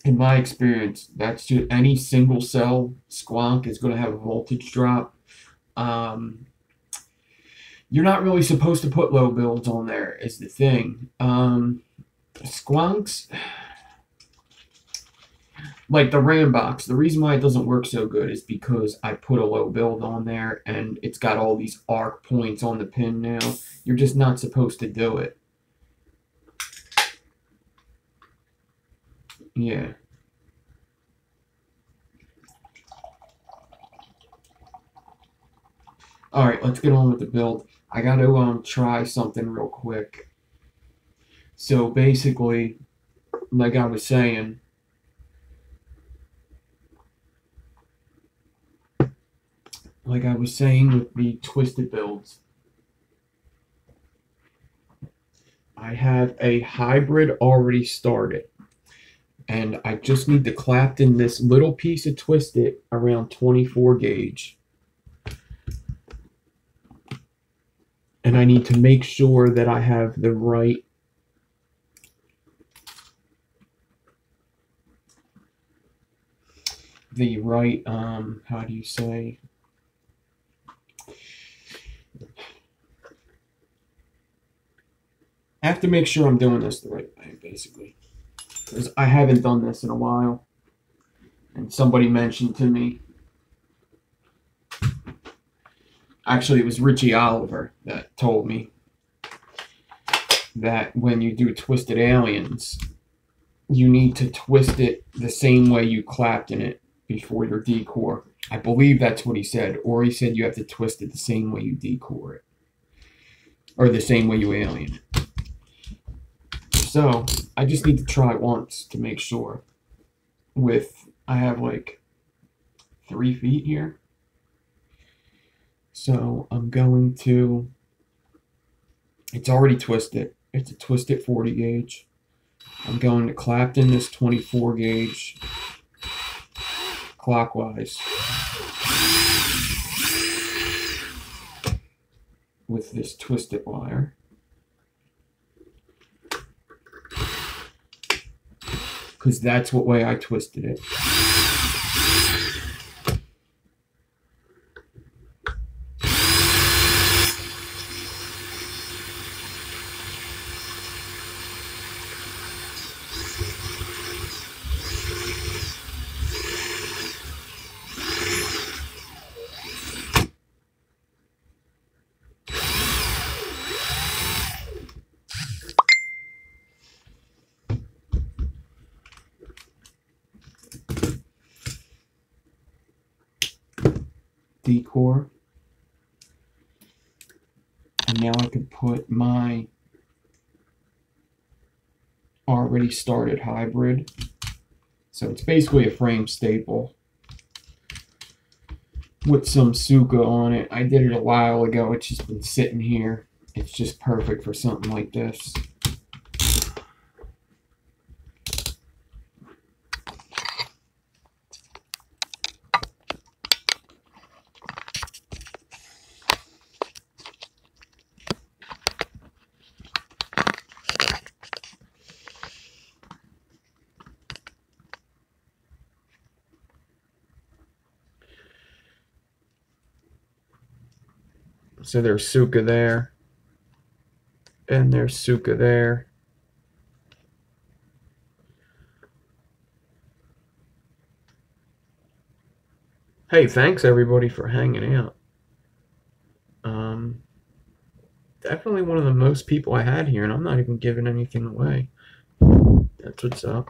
In my experience, that's just any single cell squonk is going to have a voltage drop. You're not really supposed to put low builds on there, is the thing. Squonks, like the RAM box, the reason why it doesn't work so good is because I put a low build on there and it's got all these arc points on the pin now. You're just not supposed to do it. Yeah. All right, let's get on with the build. I got to try something real quick. So basically, like I was saying, with the twisted builds, I have a hybrid already started. And I just need to clap in this little piece of twisted around 24 gauge. And I need to make sure that I have the right how do you say, I have to make sure I'm doing this the right way, basically, because I haven't done this in a while. And somebody mentioned to me, actually it was Richie Oliver that told me that when you do twisted aliens, you need to twist it the same way you clapped in it before your decor. I believe that's what he said, or he said you have to twist it the same way you decor it, or the same way you alien it. So I just need to try once to make sure. I have like 3 feet here, so I'm going to. It's already twisted. It's a twisted 40 gauge. I'm going to clap in this 24 gauge clockwise with this twisted wire. Because that's what way I twisted it. Decor, and now I can put my already started hybrid. So it's basically a frame staple with some Suka on it. I did it a while ago. It's just been sitting here. It's just perfect for something like this. So there's Suka there, and there's Suka there. Hey, thanks everybody for hanging out. Definitely one of the most people I had here, and I'm not even giving anything away. That's what's up.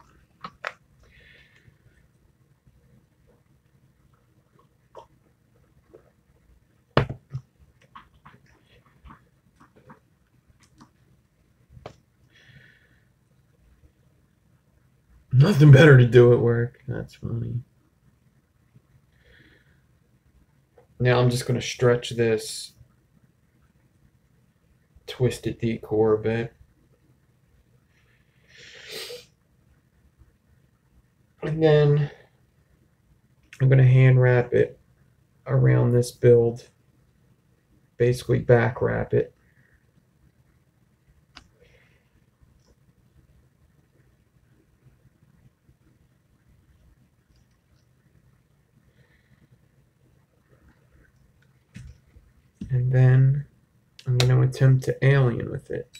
Nothing better to do at work. That's funny. Now I'm just going to stretch this twisted decor a bit. And then I'm going to hand wrap it around this build. Basically back wrap it. And then I'm going to attempt to alien with it.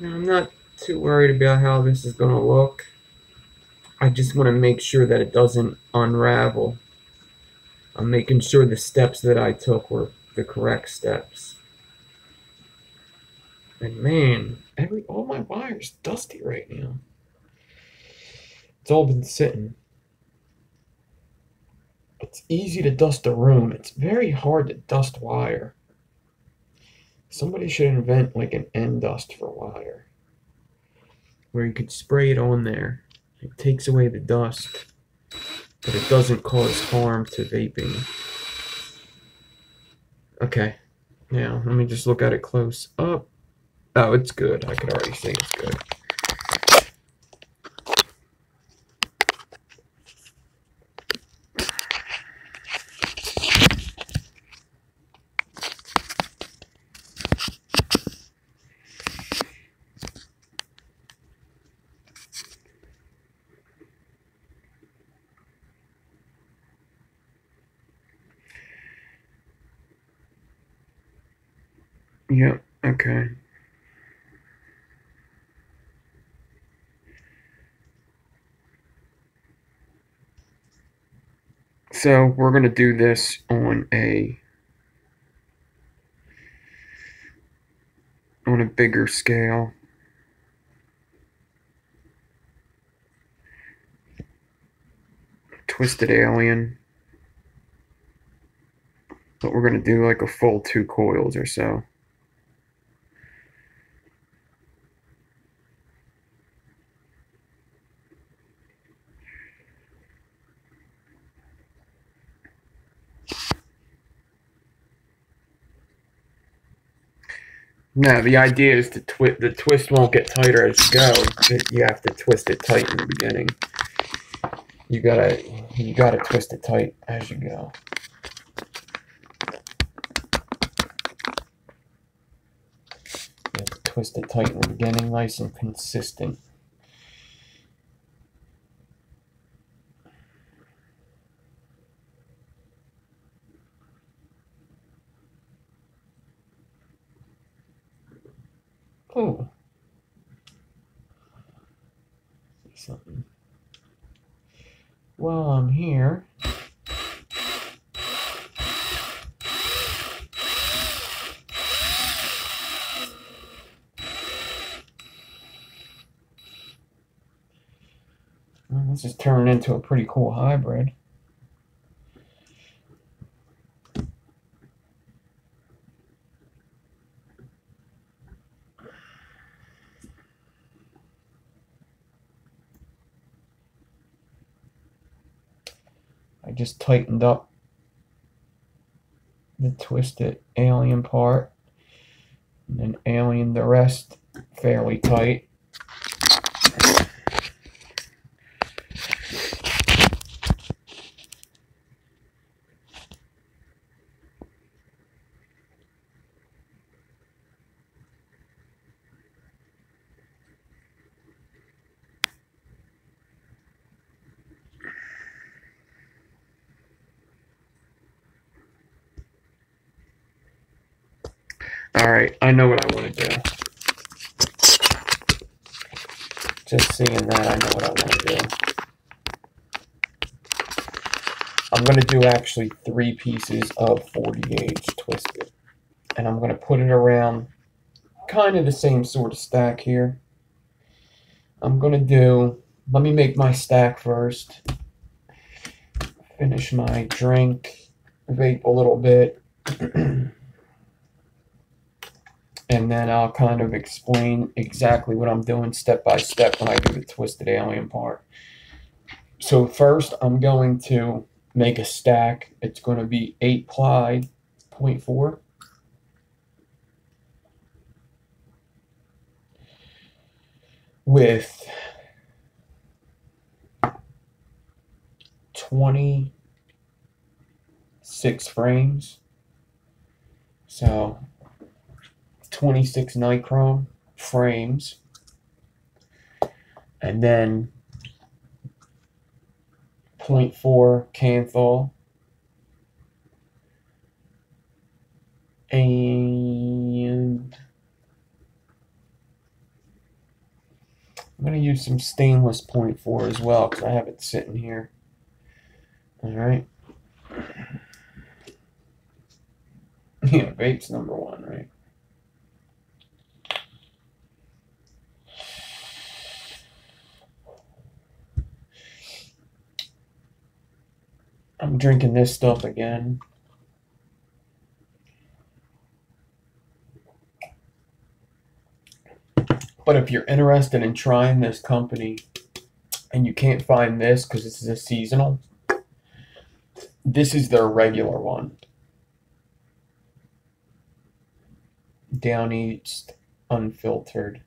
Now, I'm not too worried about how this is going to look. I just want to make sure that it doesn't unravel. I'm making sure the steps that I took were the correct steps. And man, all my wire's dusty right now. It's all been sitting. It's easy to dust a room. It's very hard to dust wire. Somebody should invent like an end dust for wire, where you could spray it on there. It takes away the dust, but it doesn't cause harm to vaping. Okay, now let me just look at it close up. Oh, it's good. I could already see it's good. Yep, okay. So we're going to do this on a bigger scale. Twisted Alien. But we're going to do like a full 2 coils or so. No, the idea is to the twist won't get tighter as you go. You have to twist it tight in the beginning. You gotta twist it tight as you go. You have to twist it tight in the beginning, nice and consistent. Oh. Something. While I'm here, well, this is turning into a pretty cool hybrid. I just tightened up the twisted alien part and then alien the rest fairly tight. Alright, I know what I want to do. Just seeing that, I know what I want to do. I'm going to do actually 3 pieces of 40 gauge twisted. And I'm going to put it around kind of the same sort of stack here. I'm going to do, let me make my stack first. Finish my drink, vape a little bit. And then I'll kind of explain exactly what I'm doing step by step when I do the twisted alien part. So first I'm going to make a stack. It's going to be 8 ply 0.4. With 26 frames. So 26 nichrome frames, and then 0.4 Canthal, and I'm going to use some stainless 0.4 as well because I have it sitting here. Alright. Yeah, vape's number one, right? I'm drinking this stuff again. But if you're interested in trying this company and you can't find this because this is a seasonal, this is their regular one. Down East, unfiltered,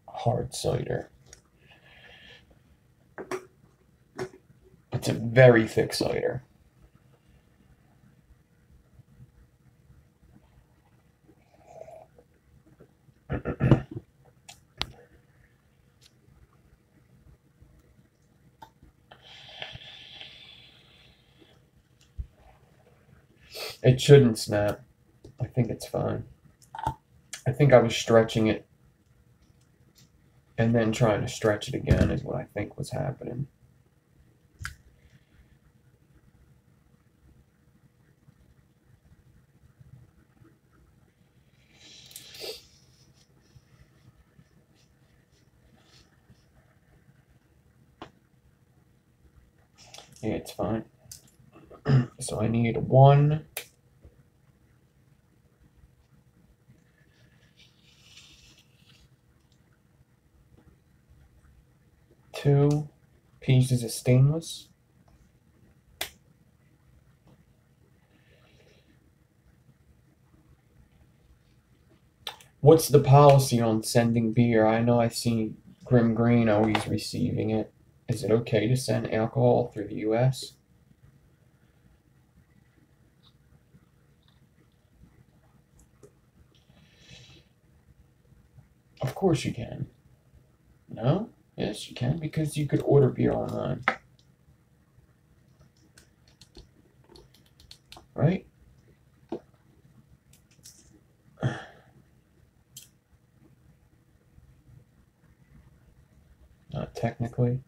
hard cider. It's a very thick cider. It shouldn't snap. I think it's fine. I think I was stretching it and then trying to stretch it again is what I think was happening. Yeah, it's fine. So I need 1, 2 pieces of stainless. What's the policy on sending beer? I know I see Grim Green always receiving it. Is it okay to send alcohol through the U.S.? Of course you can. No? Yes, you can, because you could order beer online. Right? Not technically.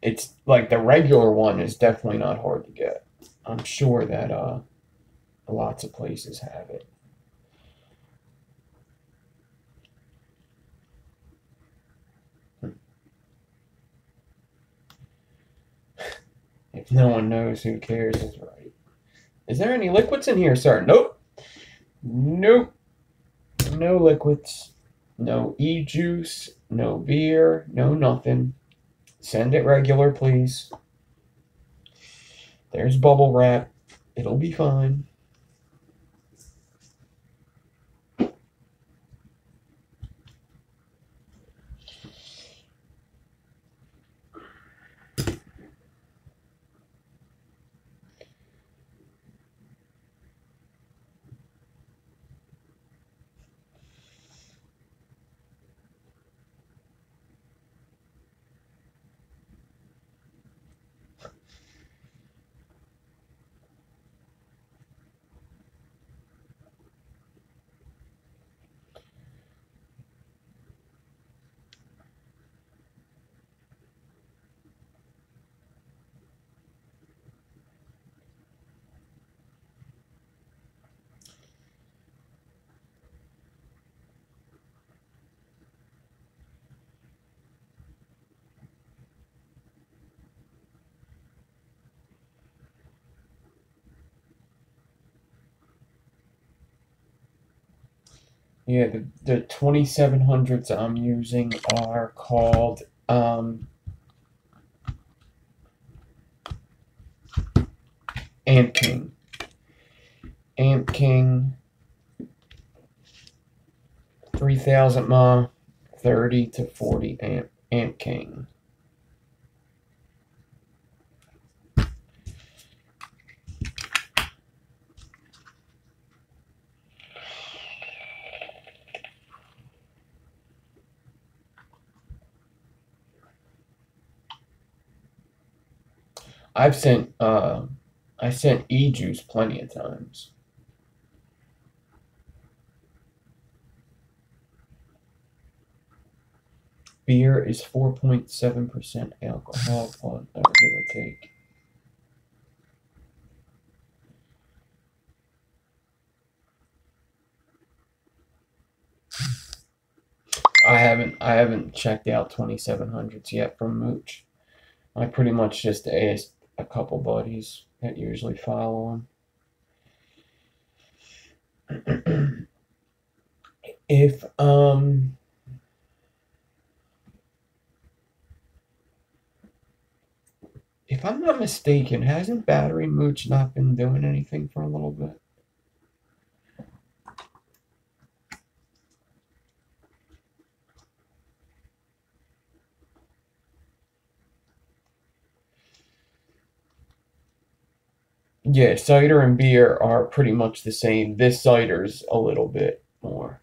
It's like the regular one is definitely not hard to get. I'm sure that lots of places have it. If no one knows, who cares is right. Is there any liquids in here, sir? Nope. Nope. No liquids. No e-juice. No beer. No nothing. Send it regular, please. There's bubble wrap. It'll be fine. Yeah, the 2700s I'm using are called Amp King. Amp King 3000 mAh, 30 to 40 amp. Amp King. I've sent I sent e-juice plenty of times. Beer is 4.7% alcohol, give or take. I haven't checked out 2700s yet from Mooch. I pretty much just asked a couple buddies that usually follow him. If if I'm not mistaken, hasn't Battery Mooch not been doing anything for a little bit? Yeah, cider and beer are pretty much the same. This cider's a little bit more.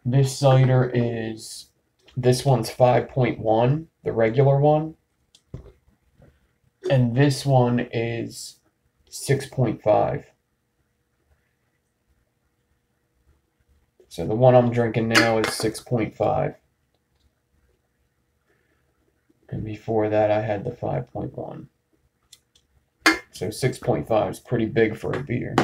This cider is, this one's 5.1, the regular one, and this one is 6.5. So the one I'm drinking now is 6.5. And before that, I had the 5.1. So 6.5 is pretty big for a beer.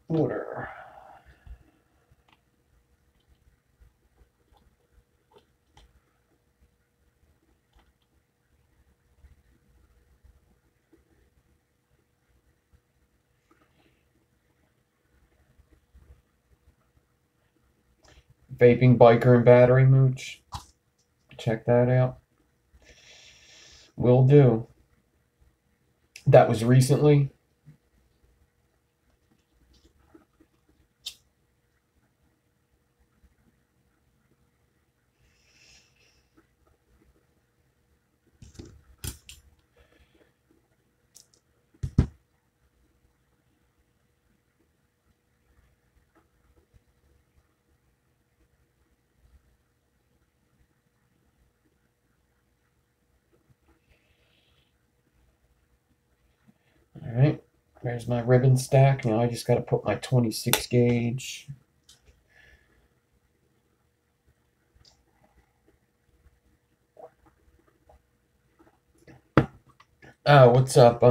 Water. Vaping Biker and Battery Mooch. Check that out. Will do. That was recently. All right. There's my ribbon stack. Now I just got to put my 26 gauge. Oh, what's up,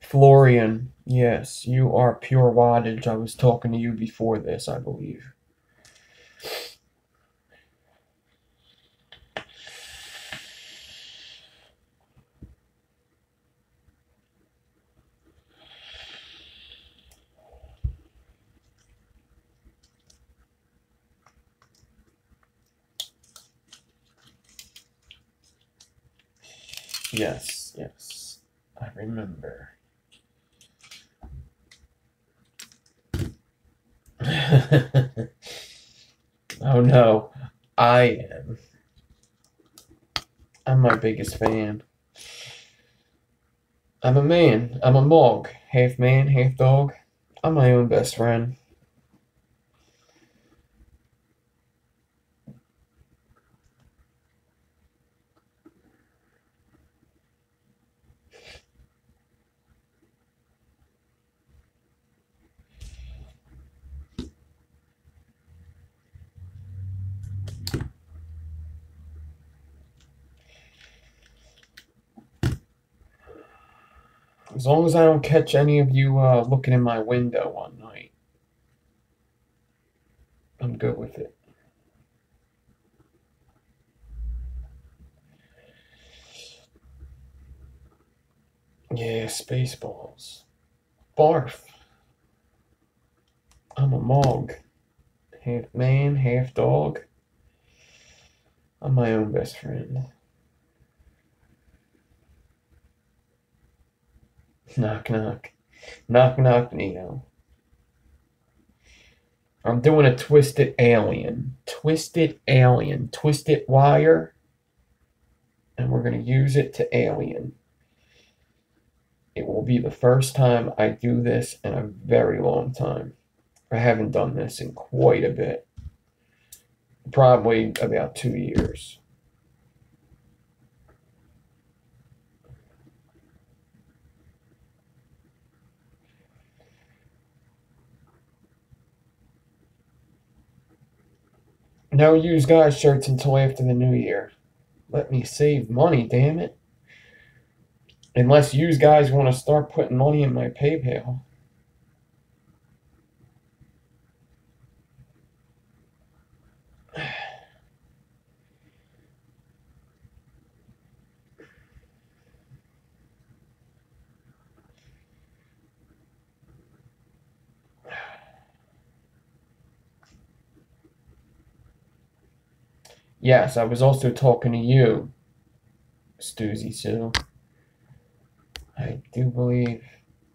Florian? Yes, you are pure wattage. I was talking to you before this, I believe. Yes, yes, I remember. Oh no, I am. I'm my biggest fan. I'm a man. I'm a Mog. Half man, half dog. I'm my own best friend. As long as I don't catch any of you looking in my window one night, I'm good with it. Yeah, Spaceballs. Barf. I'm a Mog. Half man, half dog. I'm my own best friend. Knock, knock. Knock, knock, Neo. I'm doing a twisted alien. Twisted alien. Twisted wire. And we're going to use it to alien. It will be the first time I do this in a very long time. I haven't done this in quite a bit. Probably about 2 years. No use guys shirts until after the new year. Let me save money, damn it. Unless you guys want to start putting money in my PayPal. Yes, I was also talking to you, Stuzy Sue. I do believe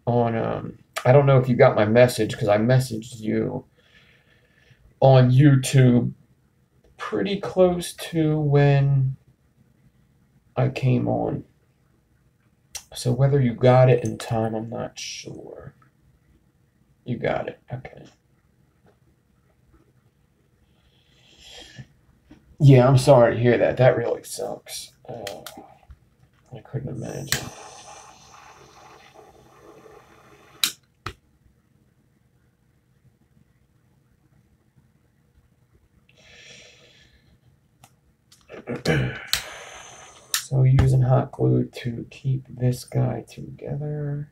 on, I don't know if you got my message, because I messaged you on YouTube pretty close to when I came on. So whether you got it in time, I'm not sure. You got it. Okay. Yeah, I'm sorry to hear that. That really sucks. I couldn't imagine. So using hot glue to keep this guy together.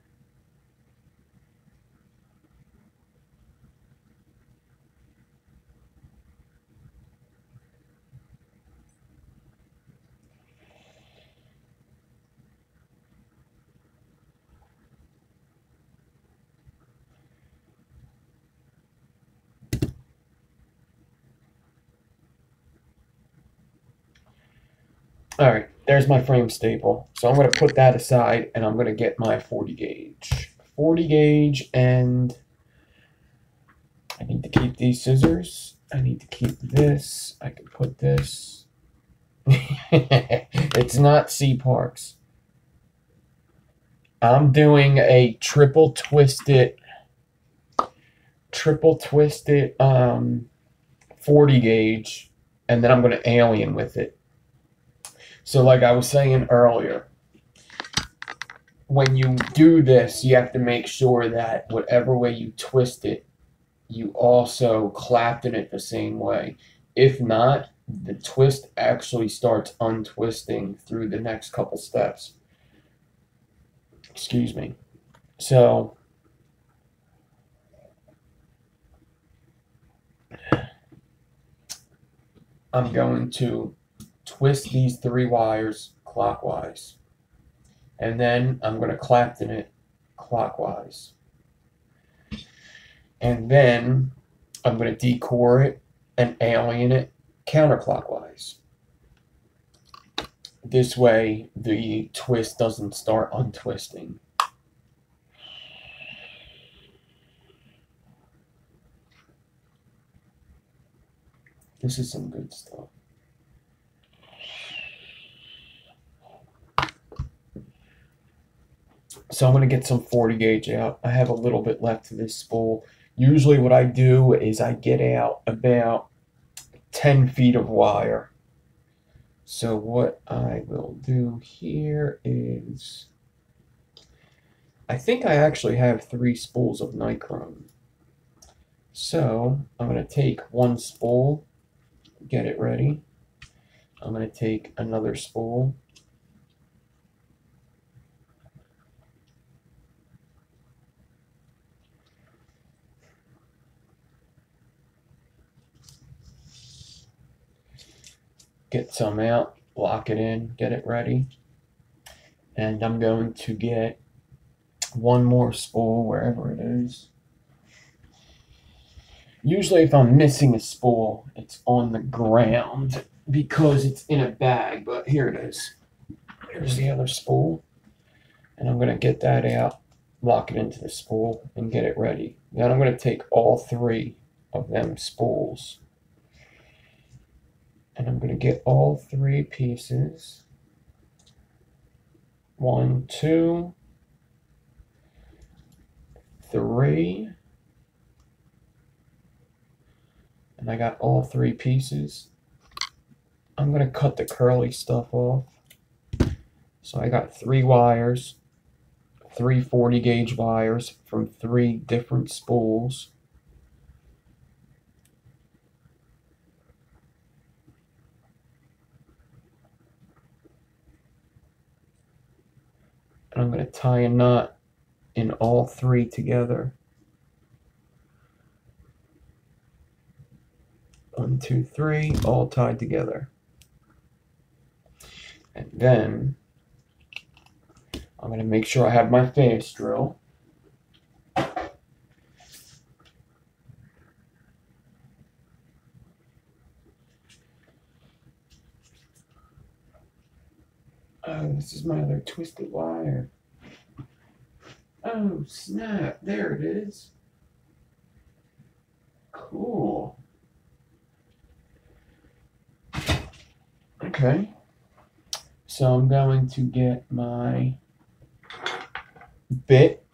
All right, there's my frame staple. So I'm going to put that aside and I'm going to get my 40 gauge. 40 gauge, and I need to keep these scissors. I need to keep this. I can put this. It's not C Parks. I'm doing a triple twisted 40 gauge, and then I'm going to alien with it. So like I was saying earlier, when you do this, you have to make sure that whatever way you twist it, you also clapped in it the same way. If not, the twist actually starts untwisting through the next couple steps. Excuse me. So I'm going to twist these 3 wires clockwise. And then I'm going to clapton it clockwise. And then I'm going to decore it and alien it counterclockwise. This way the twist doesn't start untwisting. This is some good stuff. So I'm going to get some 40 gauge out. I have a little bit left to this spool. Usually what I do is I get out about 10 feet of wire. So what I will do here is, I think I actually have 3 spools of nichrome. So I'm going to take one spool, get it ready. I'm going to take another spool. Get some out, lock it in, get it ready. And I'm going to get one more spool wherever it is. Usually if I'm missing a spool, it's on the ground because it's in a bag, but here it is. Here's the other spool. And I'm going to get that out, lock it into the spool, and get it ready. Then I'm going to take all 3 of them spools. And I'm going to get all 3 pieces. 1, 2, 3. And I got all 3 pieces. I'm going to cut the curly stuff off. So I got 3 wires, 3 40 gauge wires from 3 different spools. And I'm going to tie a knot in all 3 together. 1, 2, 3, all tied together. And then I'm going to make sure I have my fast drill. Oh, this is my other twisted wire. Oh, snap. There it is. Cool. Okay. So I'm going to get my bit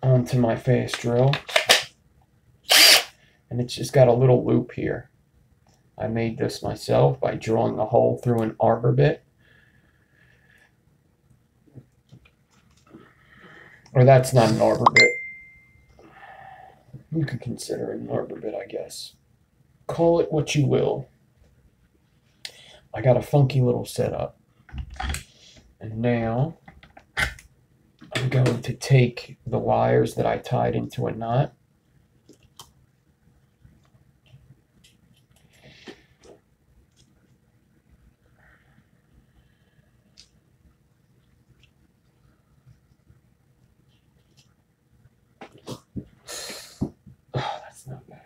onto my fast drill. And it's just got a little loop here. I made this myself by drilling a hole through an arbor bit. Or that's not an arbor bit. You could consider it an arbor bit, I guess. Call it what you will. I got a funky little setup. And now I'm going to take the wires that I tied into a knot. Oh, that's not bad.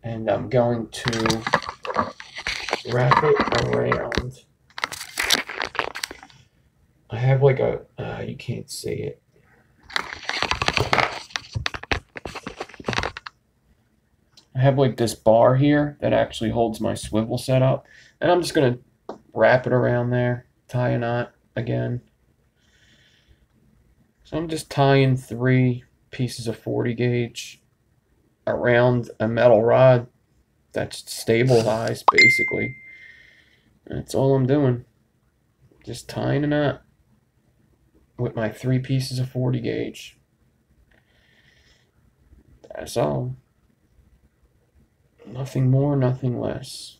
And I'm going to wrap it around. I have like a, you can't see it. I have like this bar here that actually holds my swivel setup. And I'm just going to wrap it around there, tie a knot again. So I'm just tying 3 pieces of 40 gauge around a metal rod that's stabilized, basically. That's all I'm doing. Just tying a knot with my 3 pieces of 40 gauge. That's all. Nothing more, nothing less.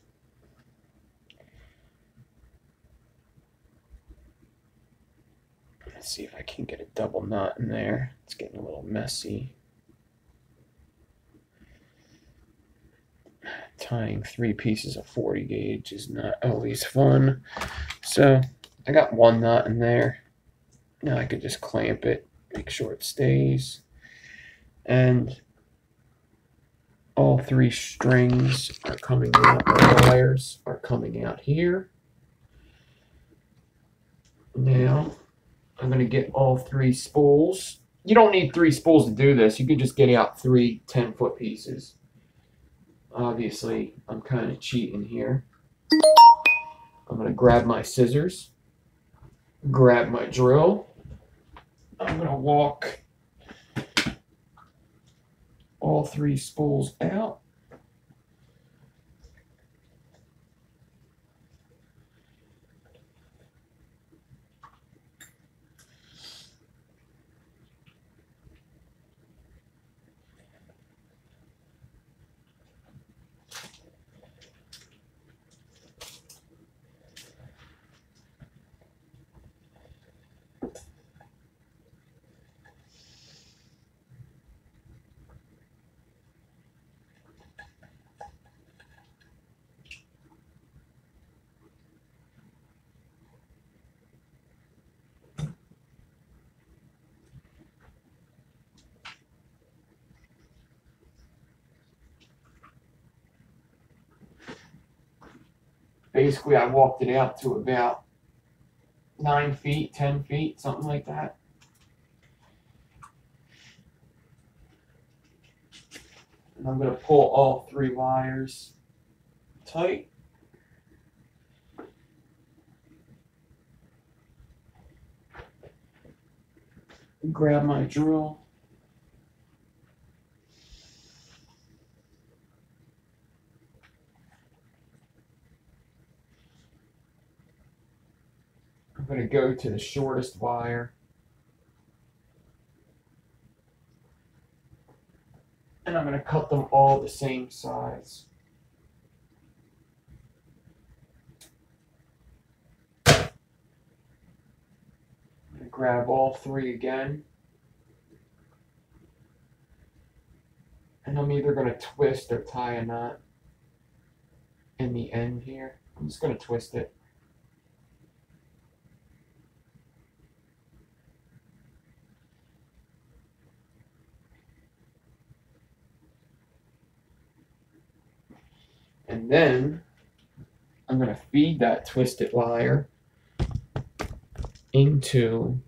Let's see if I can get a double knot in there. It's getting a little messy. Tying 3 pieces of 40 gauge is not always fun. So I got 1 knot in there. Now I could just clamp it, make sure it stays. And all 3 strings are coming out, the wires are coming out here. Now I'm going to get all 3 spools. You don't need 3 spools to do this. You can just get out 3 10-foot pieces. Obviously, I'm kind of cheating here. I'm going to grab my scissors, grab my drill. I'm going to walk all 3 spools out. basically I walked it out to about 9 feet, 10 feet, something like that. And I'm going to pull all 3 wires tight. Grab my drill. I'm going to go to the shortest wire. And I'm going to cut them all the same size. I'm going to grab all 3 again. And I'm either going to twist or tie a knot in the end here. I'm just going to twist it. And then I'm going to feed that twisted wire into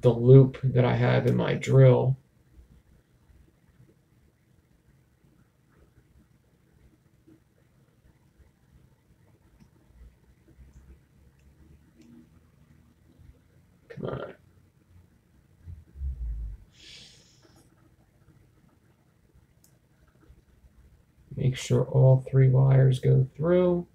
the loop that I have in my drill. Come on. Make sure all 3 wires go through.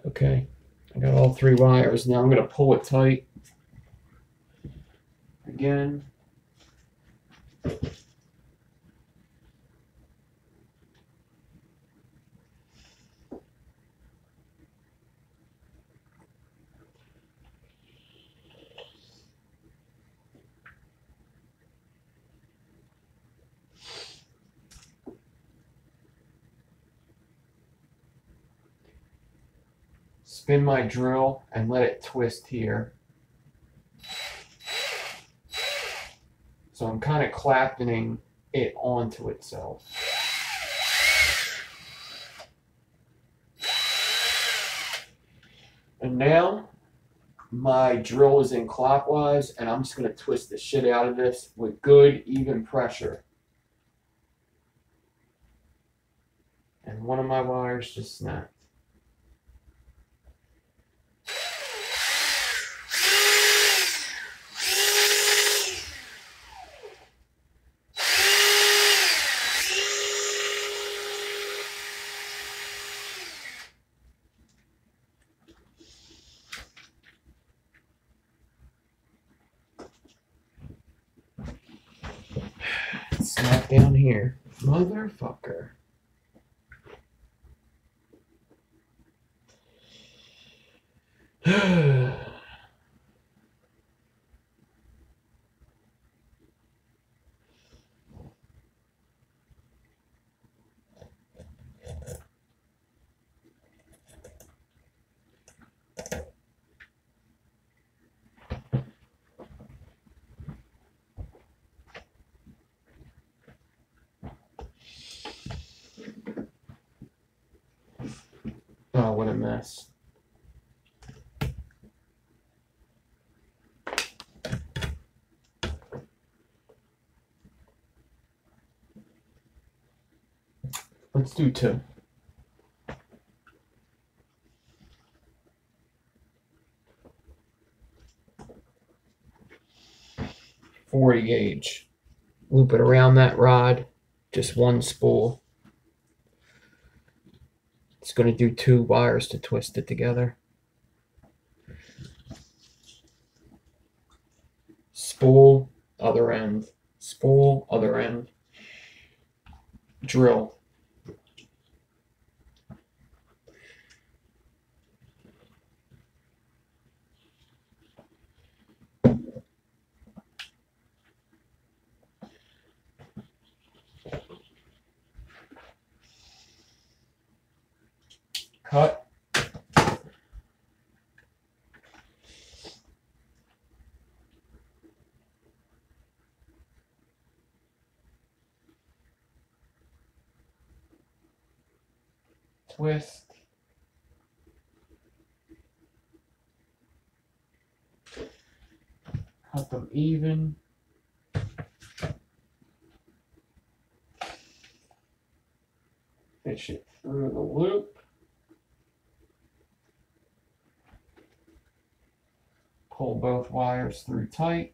Okay, I got all 3 wires. Now I'm going to pull it tight again. Spin my drill and let it twist here. So I'm kind of clappening it onto itself. And now my drill is in clockwise, and I'm just going to twist the shit out of this with good, even pressure. And one of my wires just snapped. Snap down here. Motherfucker. Oh, what a mess. Let's do 2. .40 gauge. Loop it around that rod. Just 1 spool. It's going to do 2 wires to twist it together. Spool, other end. Spool, other end. Drill. Cut. twist. Cut them even. Fish it through the loop. Pull both wires through tight.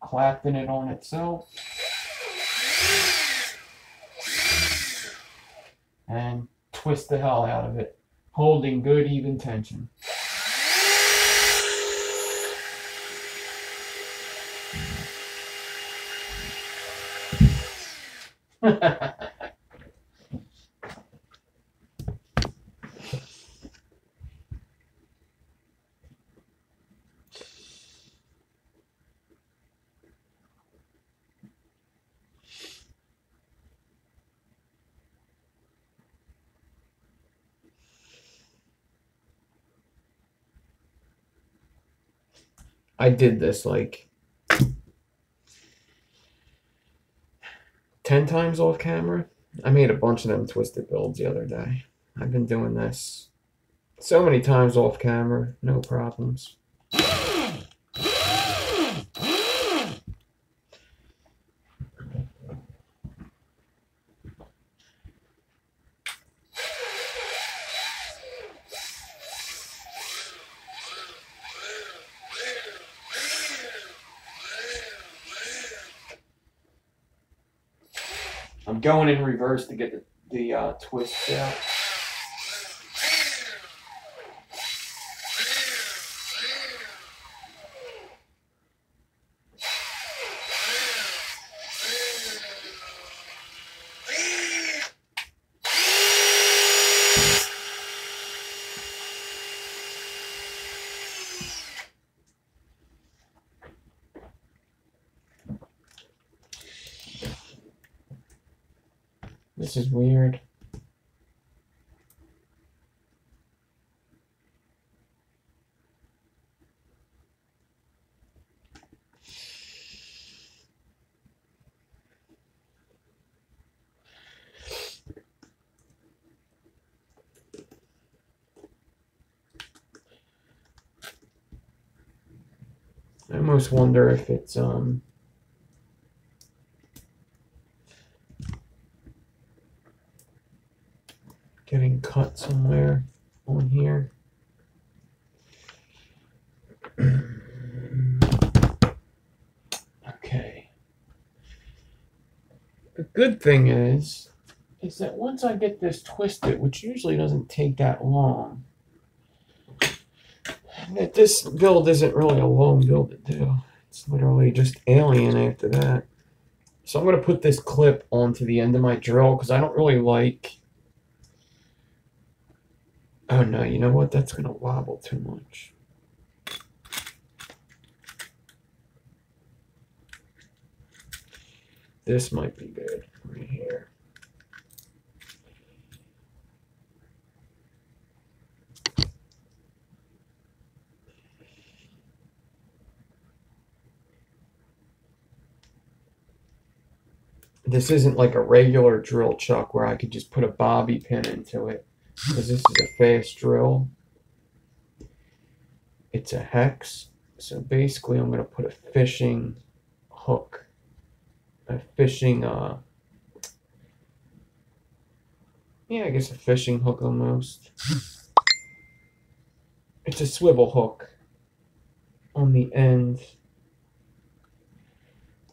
Clamping it on itself. And twist the hell out of it, holding good even tension. I did this like 10 times off camera. I made a bunch of them twisted builds the other day. I've been doing this so many times off camera, no problems. I'm going in reverse to get the twist out. This is weird. I almost wonder if it's getting cut somewhere on here. Okay. The good thing is that once I get this twisted, which usually doesn't take that long, that this build isn't really a long build to do. It's literally just alien after that. So I'm going to put this clip onto the end of my drill because I don't really like... Oh no, you know what? That's going to wobble too much. This might be good right here. This isn't like a regular drill chuck where I could just put a bobby pin into it, because this is a fast drill. It's a hex. So basically I'm going to put a fishing hook. A fishing, yeah, I guess a fishing hook almost. It's a swivel hook on the end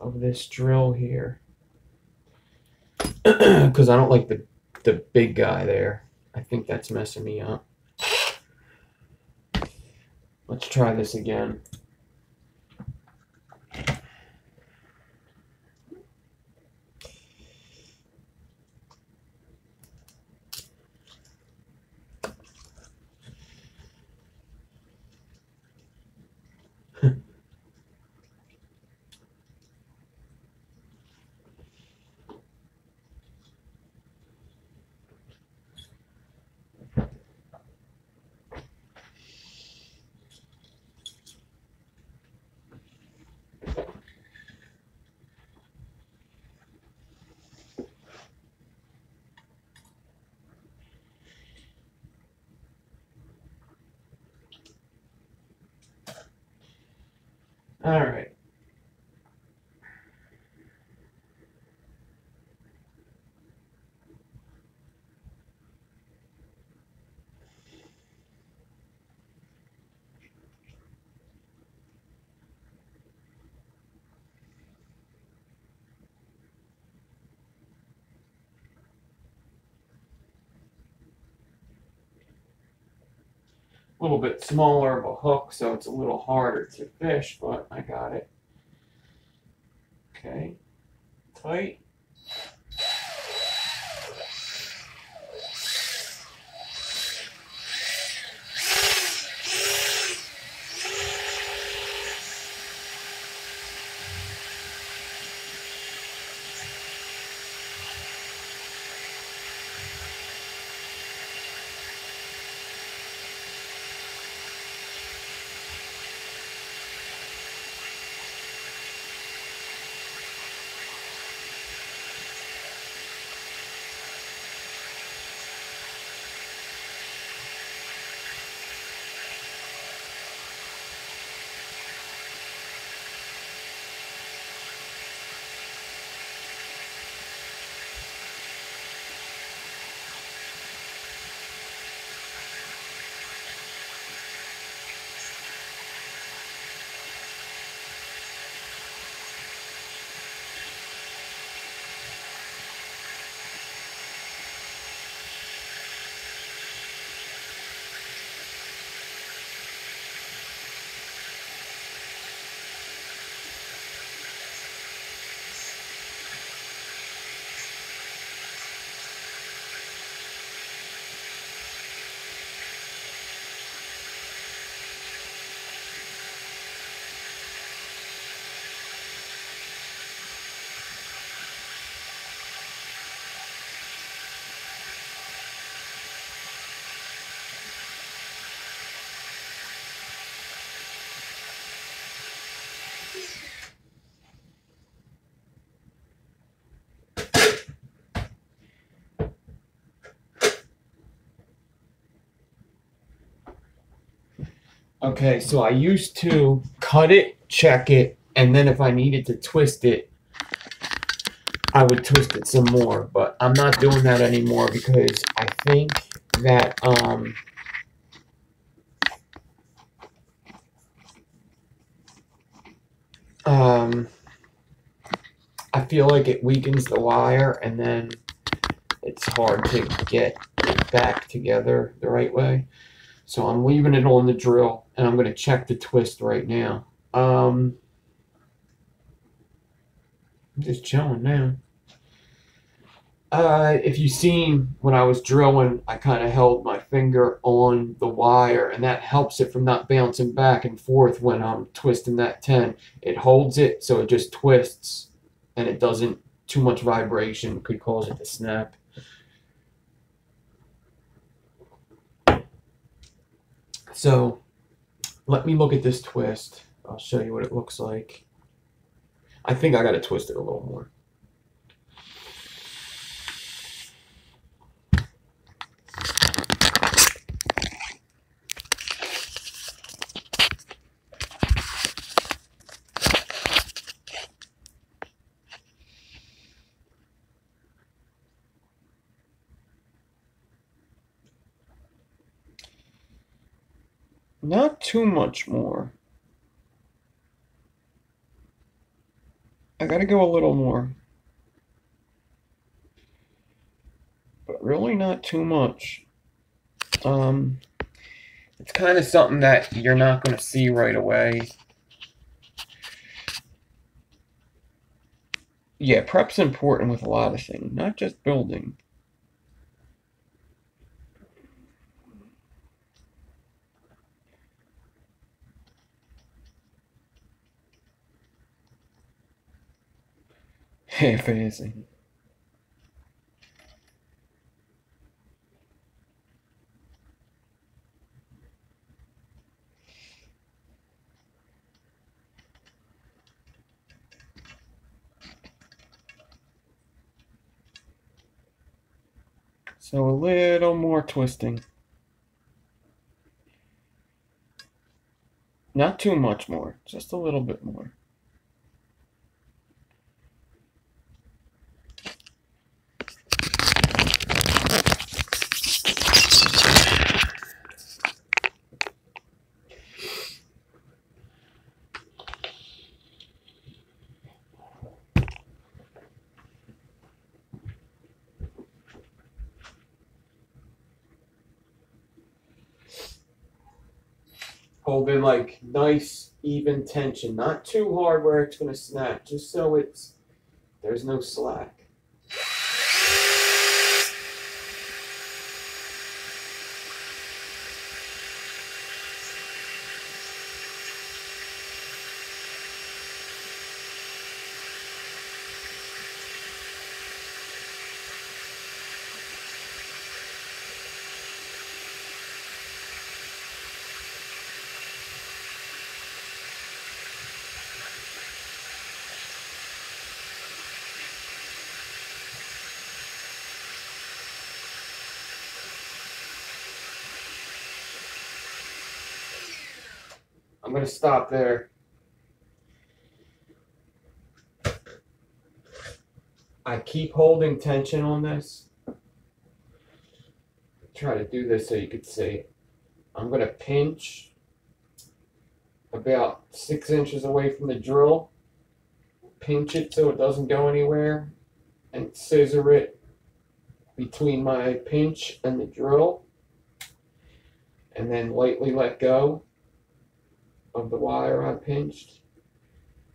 of this drill here. Because I don't like the big guy there. I think that's messing me up. Let's try this again. All right. A little bit smaller of a hook, so it's a little harder to fish, but I got it. Okay, tight. Okay, so I used to cut it, check it, and then if I needed to twist it, I would twist it some more. But I'm not doing that anymore because I think that I feel like it weakens the wire, and then it's hard to get it back together the right way. So I'm leaving it on the drill, and I'm going to check the twist right now. I'm just chilling now. If you seen when I was drilling, I kind of held my finger on the wire, and that helps it from not bouncing back and forth when I'm twisting that 10. It holds it, so it just twists, and it doesn't, too much vibration could cause it to snap. So let me look at this twist. I'll show you what it looks like. I think I got to twist it a little more. Not too much more. I gotta go a little more. But really not too much. It's kind of something that you're not going to see right away. Yeah, prep's important with a lot of things, not just building. Half-assing. So a little more twisting. Not too much more, just a little bit more. Hold in like nice even tension, not too hard where it's going to snap, just so there's no slack. I'm going to stop there. I keep holding tension on this. Try to do this so you could see. I'm going to pinch about 6 inches away from the drill. Pinch it so it doesn't go anywhere. And scissor it between my pinch and the drill. And then lightly let go of the wire I pinched,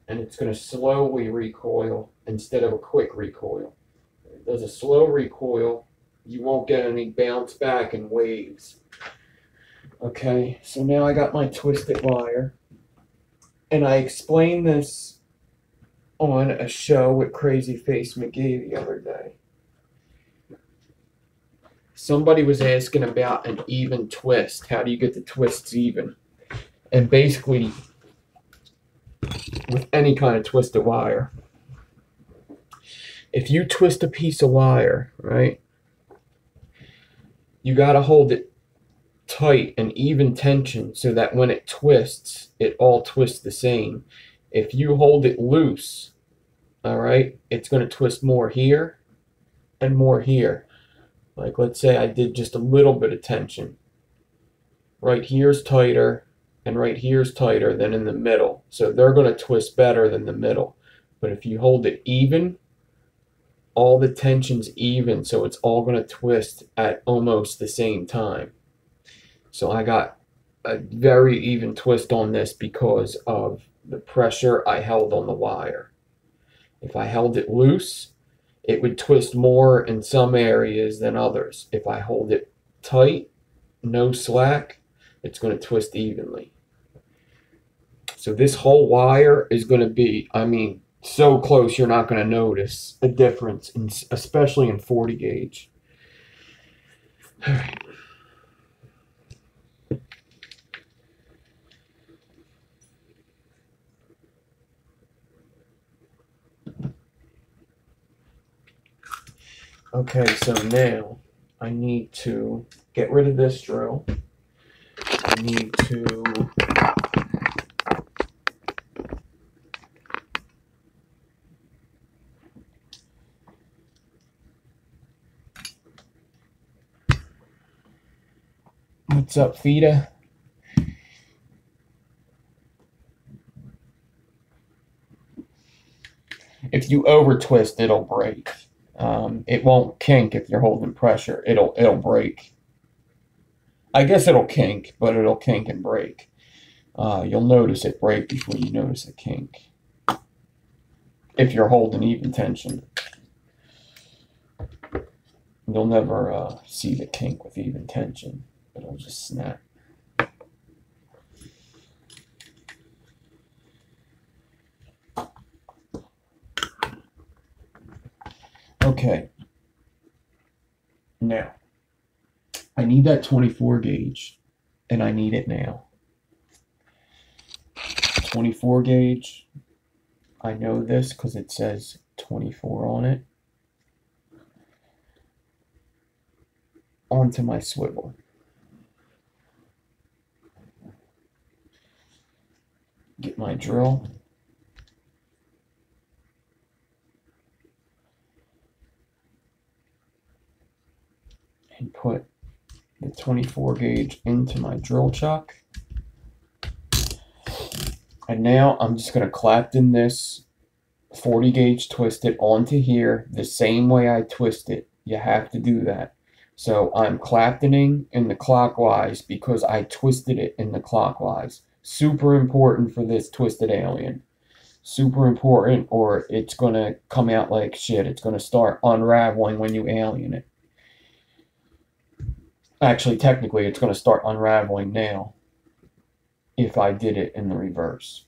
and it's going to slowly recoil instead of a quick recoil. If it does a slow recoil, you won't get any bounce back and waves. Okay, so now I got my twisted wire, and I explained this on a show with Crazy Face McGee the other day. Somebody was asking about an even twist. How do you get the twists even? And basically, with any kind of twisted wire, if you twist a piece of wire, right, you got to hold it tight and even tension so that when it twists, it all twists the same. If you hold it loose, all right, it's going to twist more here and more here. Like, let's say I did just a little bit of tension. Right here's tighter, and right here's tighter than in the middle. So they're going to twist better than the middle. But if you hold it even, all the tension's even, so it's all going to twist at almost the same time. So I got a very even twist on this because of the pressure I held on the wire. If I held it loose, it would twist more in some areas than others. If I hold it tight, no slack, it's going to twist evenly. So this whole wire is going to be, I mean, so close you're not going to notice a difference, especially in 40 gauge. All right. Okay, so now I need to get rid of this drill. I need to what's up, Fida? If you over twist, it'll break. It won't kink if you're holding pressure. It'll break. I guess it'll kink, but it'll kink and break. You'll notice it break before you notice a kink. If you're holding even tension. You'll never see the kink with even tension. It'll just snap. Okay. Now, I need that 24 gauge, and I need it now. 24 gauge, I know this because it says 24 on it. Onto my swivel. my drill. And put the 24 gauge into my drill chuck. And now I'm just going to clapton this 40 gauge twisted onto here the same way I twist it. You have to do that. So I'm claptoning in the clockwise because I twisted it in the clockwise. Super important for this twisted alien. Super important, or it's going to come out like shit. It's going to start unraveling when you alien it. Actually, technically, it's going to start unraveling now if I did it in the reverse.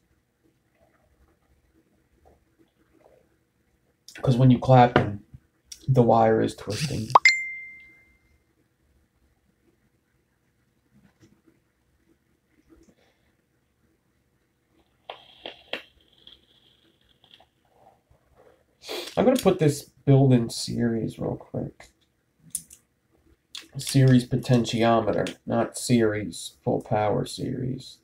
Because when you clapton, the wire is twisting. I'm going to put this build in series real quick. Series potentiometer, not series full power series.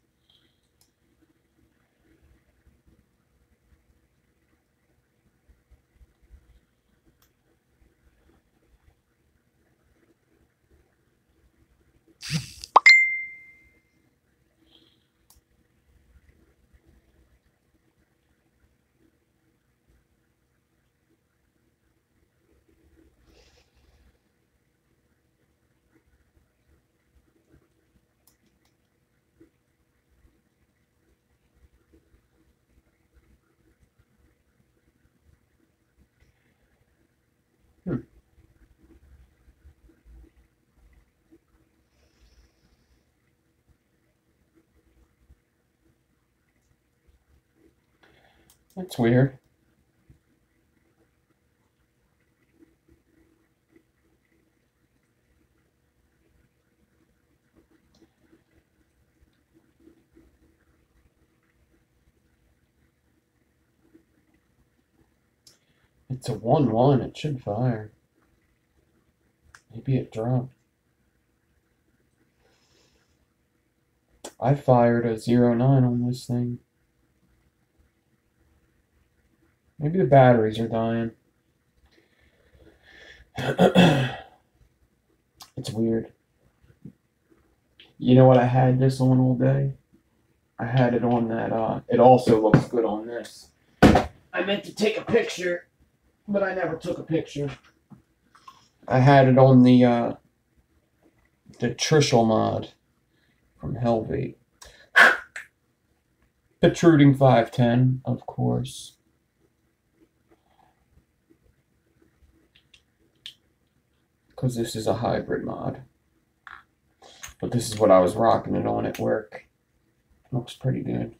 That's weird. It's a 1-1. It should fire. Maybe it dropped. I fired a 0.9 on this thing. Maybe the batteries are dying. It's weird. You know what I had this on all day? I had it on that, it also looks good on this. I meant to take a picture, but I never took a picture. I had it on the Trishul mod from Helvete. Protruding 510, of course. Because this is a hybrid mod. But this is what I was rocking it on at work. Looks pretty good.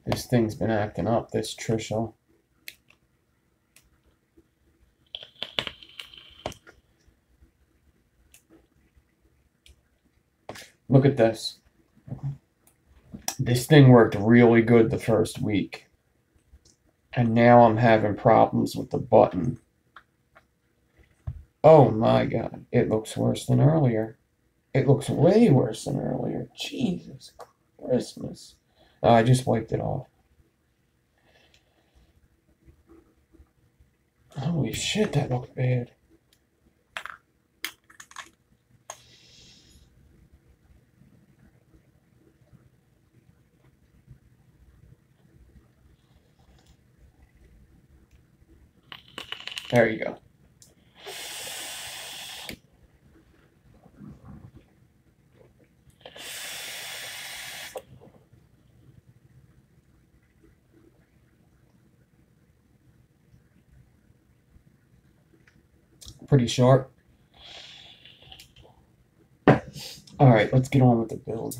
This thing's been acting up, this Trishul. Look at this. This thing worked really good the first week. And now I'm having problems with the button. Oh my god. It looks worse than earlier. It looks way worse than earlier. Jesus Christmas. Oh, I just wiped it off. Holy shit, that looked bad. There you go. Pretty sharp. All right, let's get on with the build.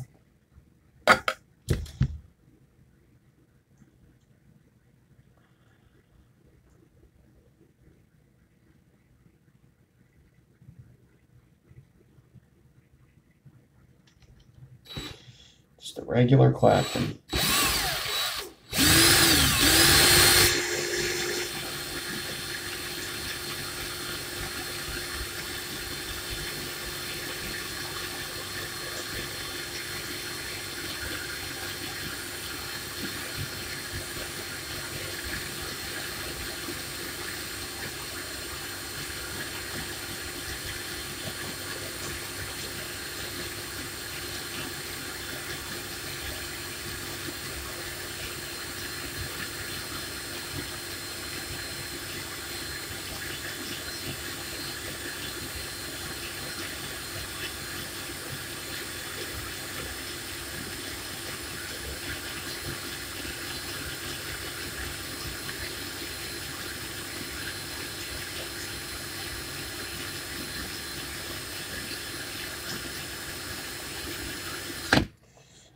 Just a regular clapton.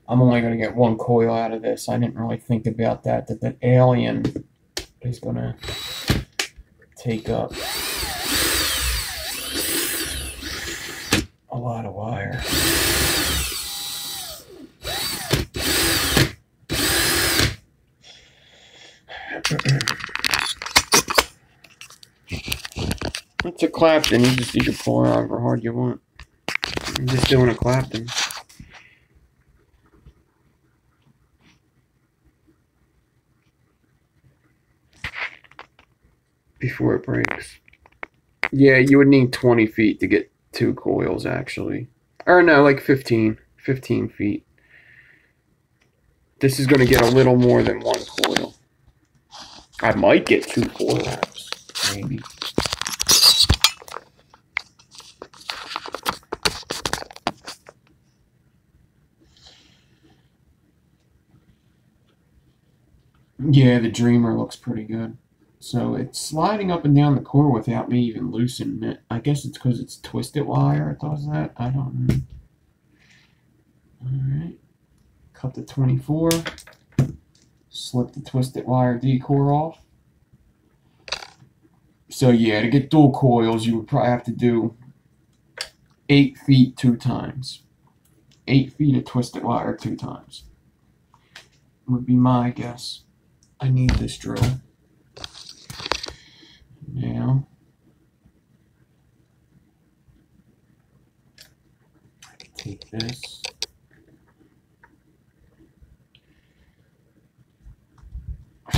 I'm only going to get one coil out of this. I didn't really think about that that alien is going to take up a lot of wire. It's a Clapton. You can pull it however hard you want. I'm just doing a Clapton. Before it breaks. Yeah, you would need 20 feet to get 2 coils, actually. Or no, like 15 feet. This is going to get a little more than 1 coil. I might get 2 coil wraps, maybe. Yeah, the Dreamer looks pretty good. So it's sliding up and down the core without me even loosening it. I guess it's because it's twisted wire it does that. I don't know. Alright. Cut the 24. Slip the twisted wire D-core off. So yeah, to get dual coils, you would probably have to do 8 feet 2 times. 8 feet of twisted wire 2 times. Would be my guess. I need this drill. Now, I can take this.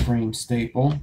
Frame staple.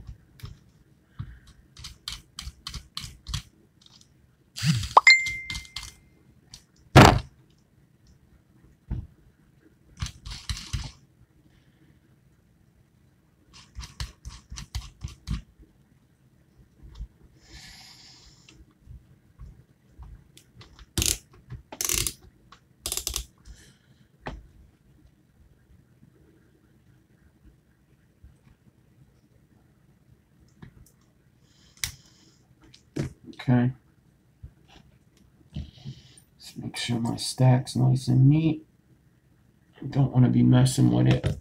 Okay. Just make sure my stack's nice and neat. I don't want to be messing with it.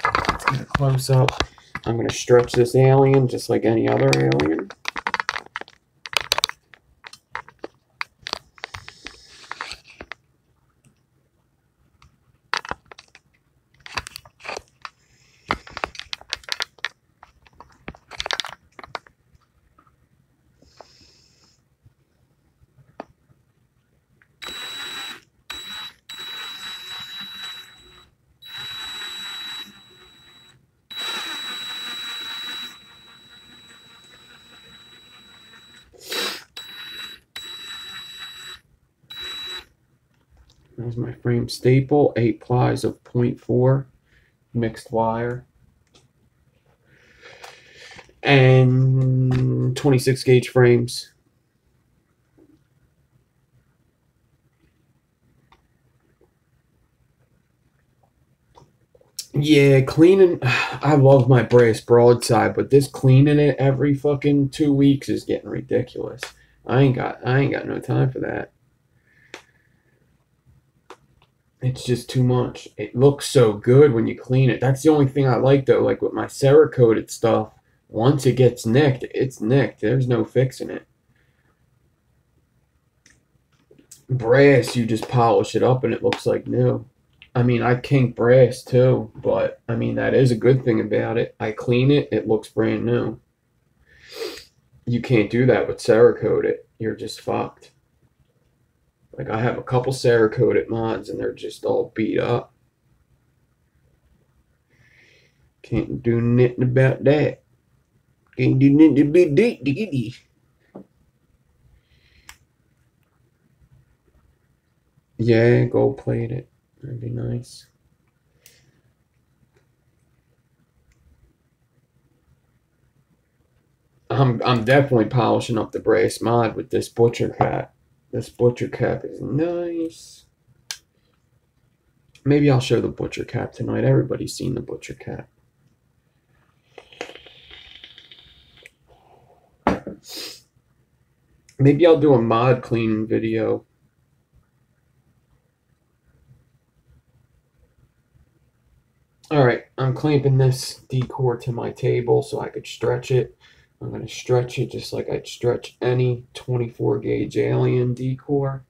Let's get a close up. I'm going to stretch this alien just like any other alien. There's my frame staple, 8 plies of 0.4 mixed wire, and 26 gauge frames. Yeah, cleaning, I love my brass broadside, but this cleaning it every fucking 2 weeks is getting ridiculous. I ain't got no time for that. It's just too much. It looks so good when you clean it. That's the only thing I like though, like with my Cerakoted stuff, once it gets nicked, it's nicked. There's no fixing it. Brass, you just polish it up and it looks like new. I mean, I kink brass too, but I mean, that is a good thing about it. I clean it, it looks brand new. You can't do that with Cerakoted. You're just fucked. Like, I have a couple Cerakoted mods and they're just all beat up. Can't do nothing about that. Can't do nothing about that. Yeah, gold plate it. That'd be nice. I'm definitely polishing up the brass mod with this butcher cap. This butcher cap is nice. Maybe I'll show the butcher cap tonight. Everybody's seen the butcher cap. Maybe I'll do a mod cleaning video. Alright, I'm clamping this decor to my table so I could stretch it. I'm going to stretch it just like I'd stretch any 24 gauge alien decor.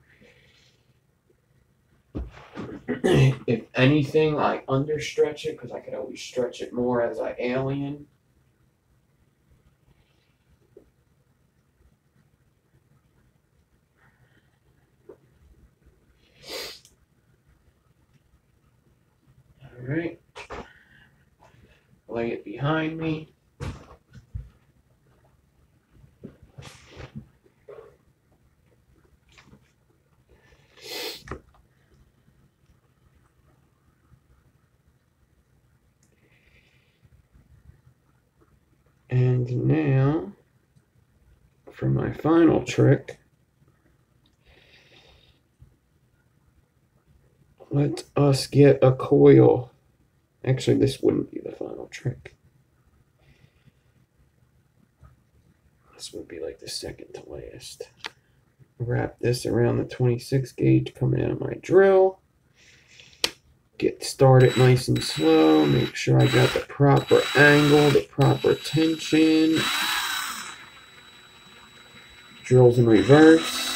If anything, I understretch it because I could always stretch it more as I alien. Alright. Lay it behind me. And now, for my final trick, let us get a coil. Actually, this wouldn't be the final trick. This would be like the second to last. Wrap this around the 26 gauge coming out of my drill. Get started nice and slow. Make sure I got the proper angle, the proper tension. Drills in reverse.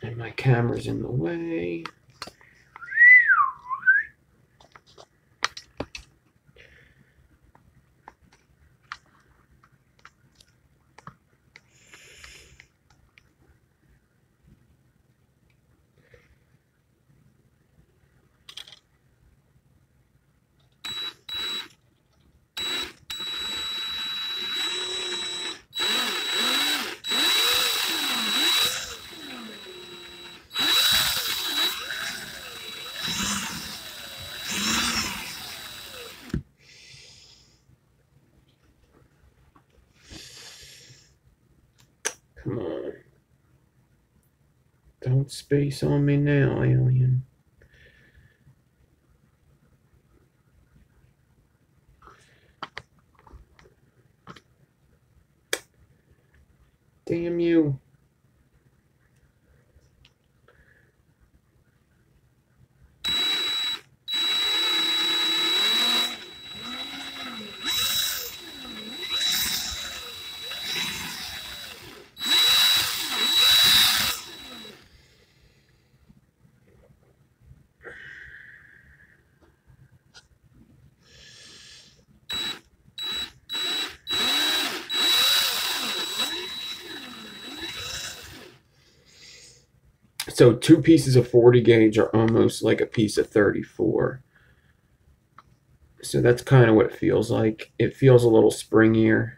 And my camera's in the way. Come on. Don't space on me now, alien. Damn you. So 2 pieces of 40 gauge are almost like a piece of 34. So that's kind of what it feels like. It feels a little springier.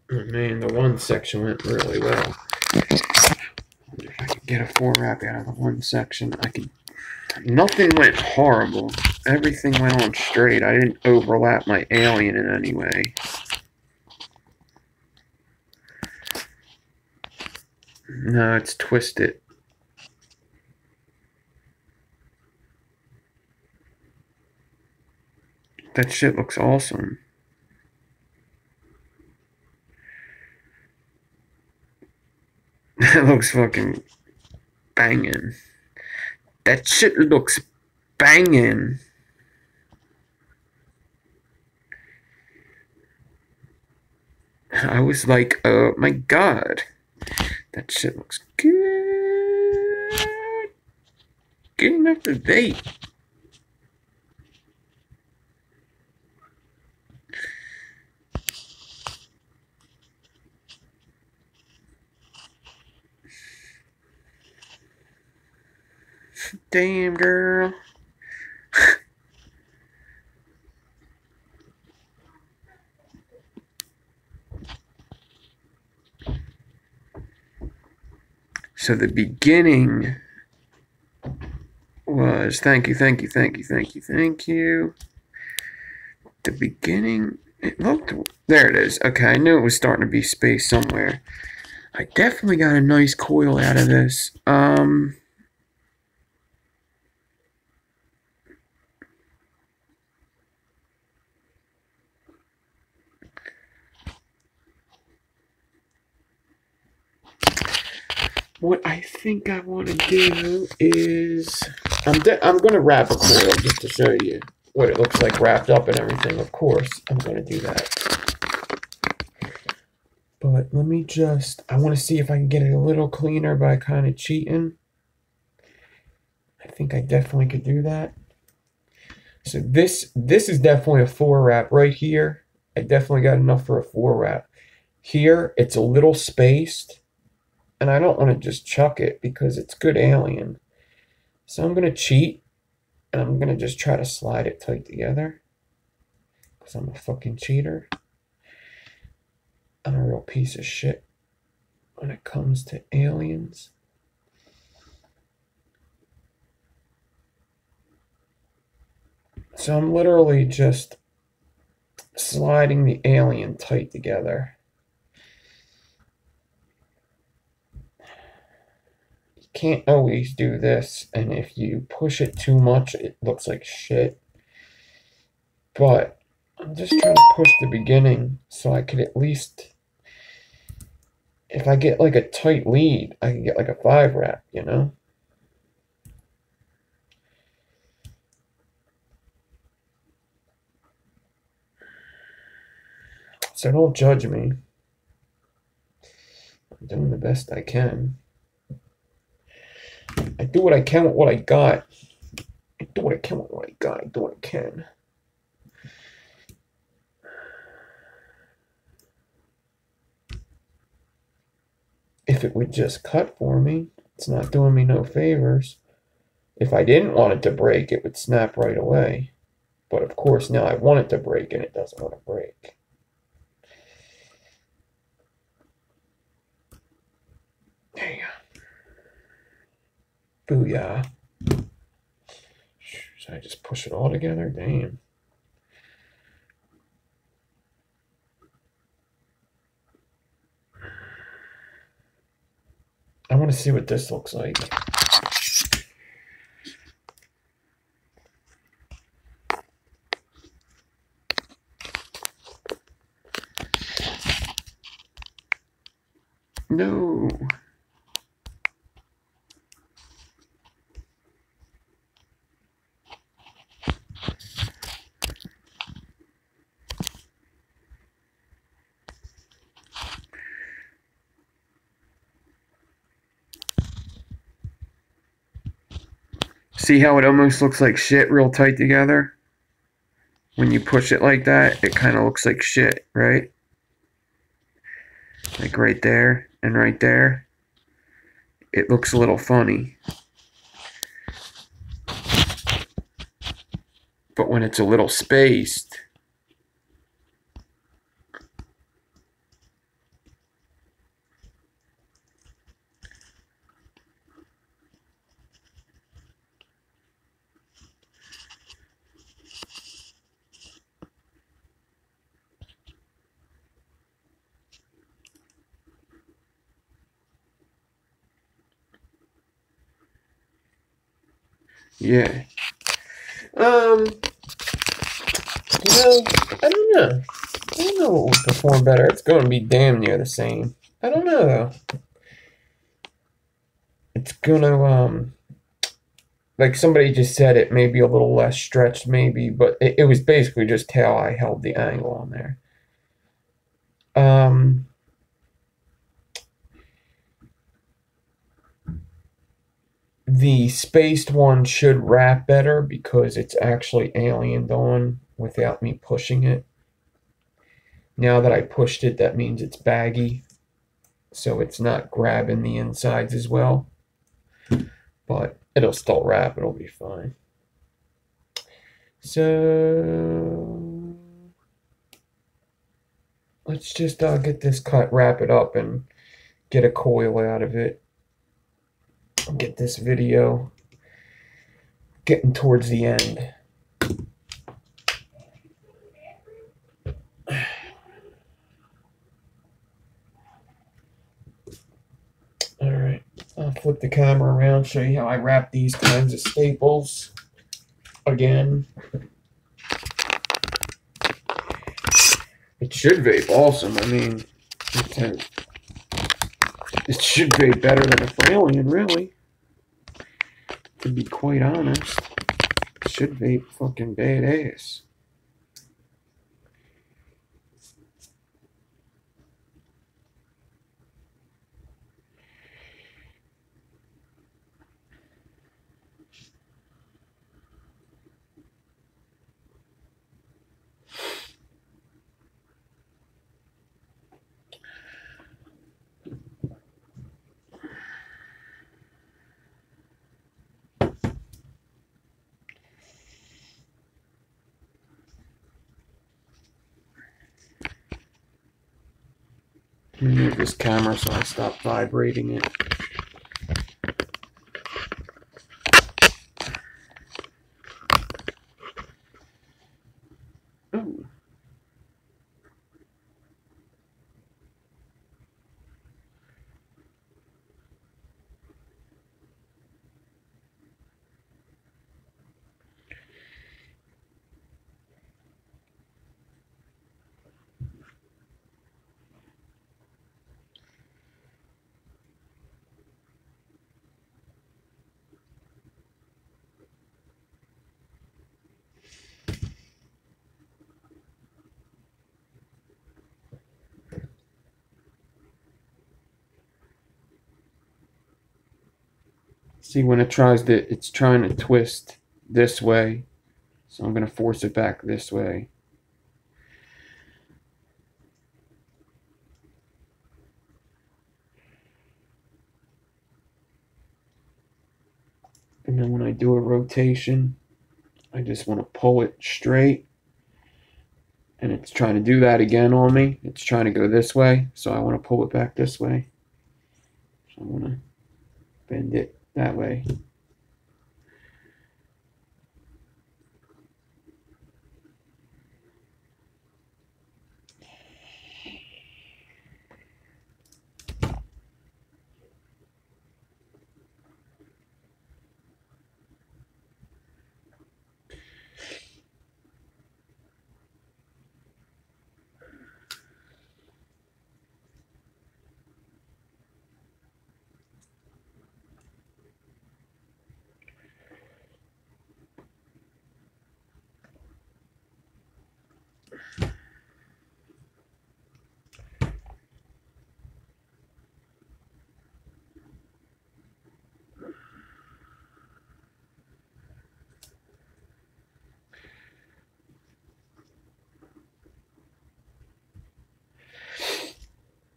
Oh man, the one section went really well. I wonder if I could get a 4-wrap out of the one section. Nothing went horrible. Everything went on straight. I didn't overlap my alien in any way. No, it's twisted. That shit looks awesome. That looks fucking banging. That shit looks banging. I was like, oh my god. That shit looks good. Good enough to date. Damn, girl. So the beginning was thank you. The beginning, it looked, there it is. Okay, I knew it was starting to be space somewhere. I definitely got a nice coil out of this. What I think I want to do is I'm going to wrap a coil just to show you what it looks like wrapped up and everything. Of course, I'm going to do that. But let me just, I want to see if I can get it a little cleaner by kind of cheating. I think I definitely could do that. So this is definitely a 4 wrap right here. I definitely got enough for a 4 wrap. Here, it's a little spaced. And I don't want to just chuck it because it's good alien. So I'm going to cheat. And I'm going to just try to slide it tight together. Because I'm a fucking cheater. I'm a real piece of shit when it comes to aliens. So I'm literally just sliding the alien tight together. Can't always do this, and if you push it too much it looks like shit, but I'm just trying to push the beginning so I could at least, if I get like a tight lead, I can get like a 5 wrap, you know. So don't judge me. I'm doing the best I can. I do what I can with what I got. I do what I can with what I got. I do what I can. If it would just cut for me, it's not doing me no favors. If I didn't want it to break, it would snap right away. But of course, now I want it to break and it doesn't want to break. There you go. Booyah. Should I just push it all together? Damn. I want to see what this looks like. No. See how it almost looks like shit real tight together? When you push it like that, it kind of looks like shit, right? Like right there and right there. It looks a little funny. But when it's a little spaced, yeah. You know, I don't know. I don't know what would perform better. It's going to be damn near the same. I don't know, though. it's gonna like somebody just said, it may be a little less stretched, maybe, but it was basically just how I held the angle on there. The spaced one should wrap better because it's actually aliened on without me pushing it. Now that I pushed it, that means it's baggy, so it's not grabbing the insides as well. But it'll still wrap, it'll be fine. So let's just get this cut, wrap it up, and get a coil out of it. Get this video getting towards the end. Alright, I'll flip the camera around, show you how I wrap these kinds of staples. Again, it should vape awesome. I mean, it should vape better than a Fralian, really. To be quite honest, it should vape fucking badass. Let me move this camera so I stop vibrating it. Ooh. See, when it tries to, it's trying to twist this way, so I'm going to force it back this way. And then when I do a rotation, I just want to pull it straight. And it's trying to do that again on me. It's trying to go this way, so I want to pull it back this way. So I want to bend it that way.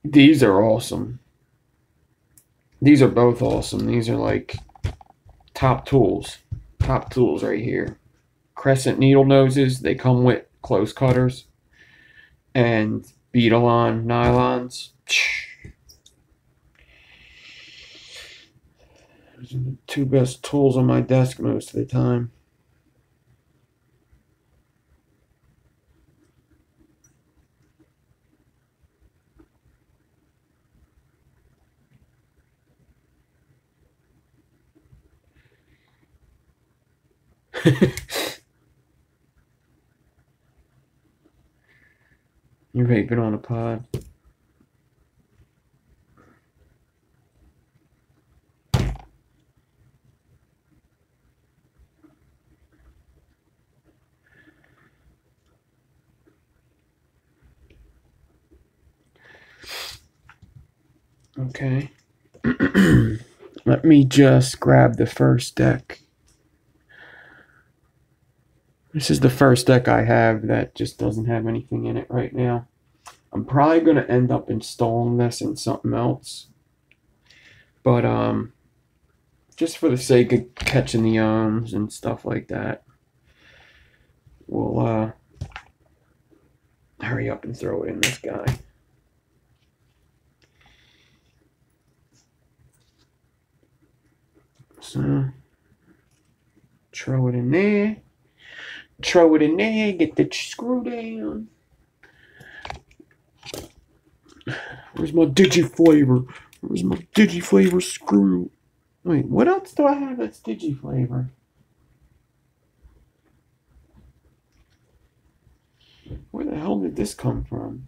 These are awesome. These are both awesome. These are like top tools. Top tools right here. Crescent needle noses. They come with close cutters. And beetle-on nylons. Those are the two best tools on my desk most of the time. You're vaping on a pod. Okay. Let me just grab the first deck. This is the first deck I have that just doesn't have anything in it right now. I'm probably going to end up installing this in something else. But just for the sake of catching the ohms and stuff like that, we'll hurry up and throw it in this guy. So, throw it in there. Throw it in there, get the screw down. Where's my Digi flavor? Where's my Digi flavor screw? Wait, what else do I have that's Digi flavor? Where the hell did this come from?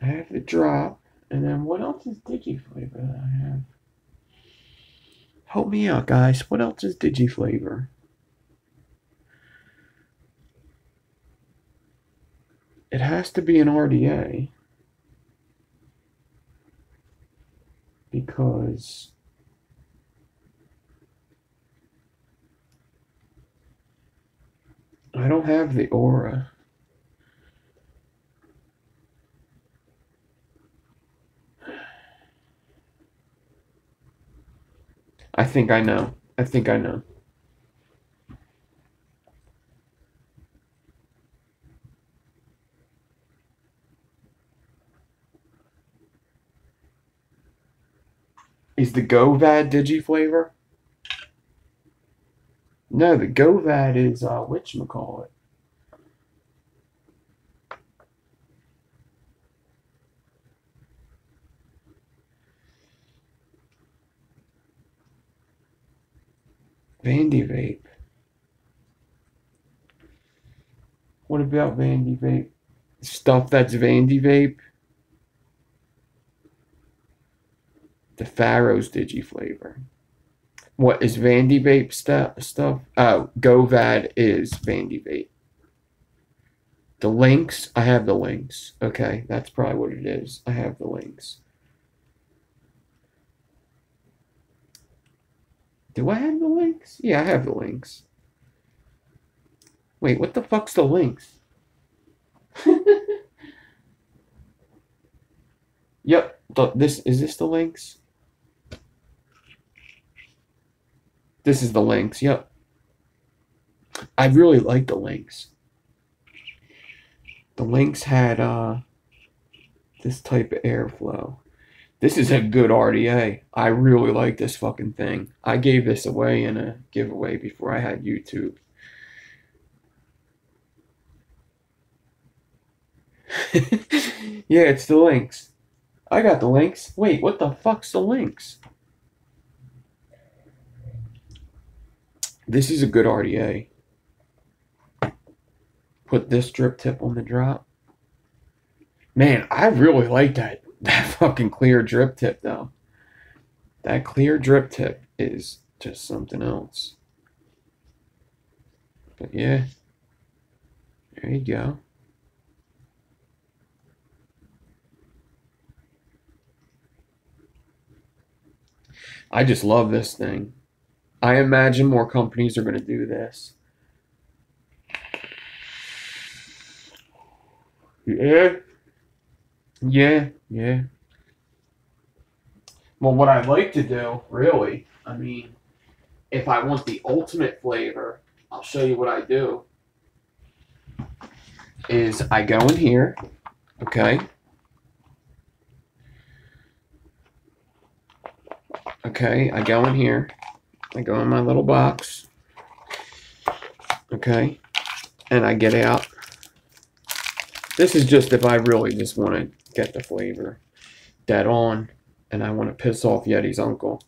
I have the drop, and then what else is Digi flavor that I have? Help me out, guys. What else is Digi flavor? It has to be an RDA. Because I don't have the aura. I think I know. I think I know. Is the Govad Digi flavor? No, the Govad is whatchamacallit. Vandy Vape. What about Vandy Vape? Stuff that's Vandy Vape? The Pharaoh's Digi flavor. What is Vandy Vape stuff? Oh, Govad is Vandy Vape. The links, I have the links. Okay, that's probably what it is. I have the links. Do I have the links? Yeah, I have the links. Wait, what the fuck's the links? Yep, is this the links? This is the links, yep. I really like the links. The links had this type of airflow. This is a good RDA. I really like this fucking thing. I gave this away in a giveaway before I had YouTube. Yeah, it's the links. I got the links. Wait, what the fuck's the links? This is a good RDA. Put this drip tip on the drop. Man, I really like that fucking clear drip tip though. That clear drip tip is just something else. But yeah, there you go. I just love this thing. I imagine more companies are going to do this. Yeah. Yeah. Yeah. Well, what I like to do, really, I mean, if I want the ultimate flavor, I'll show you what I do. Is I go in here, okay? Okay, I go in here. I go in my little box. Okay, and I get out. This is just if I really just want to get the flavor dead on and I want to piss off Yeti's uncle.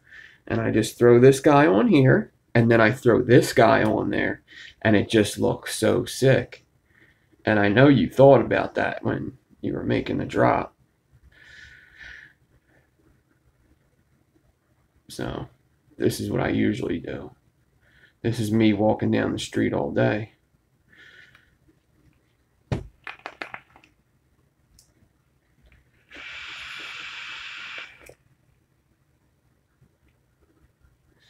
And I just throw this guy on here and then I throw this guy on there and it just looks so sick. And I know you thought about that when you were making the drop. So this is what I usually do. This is me walking down the street all day.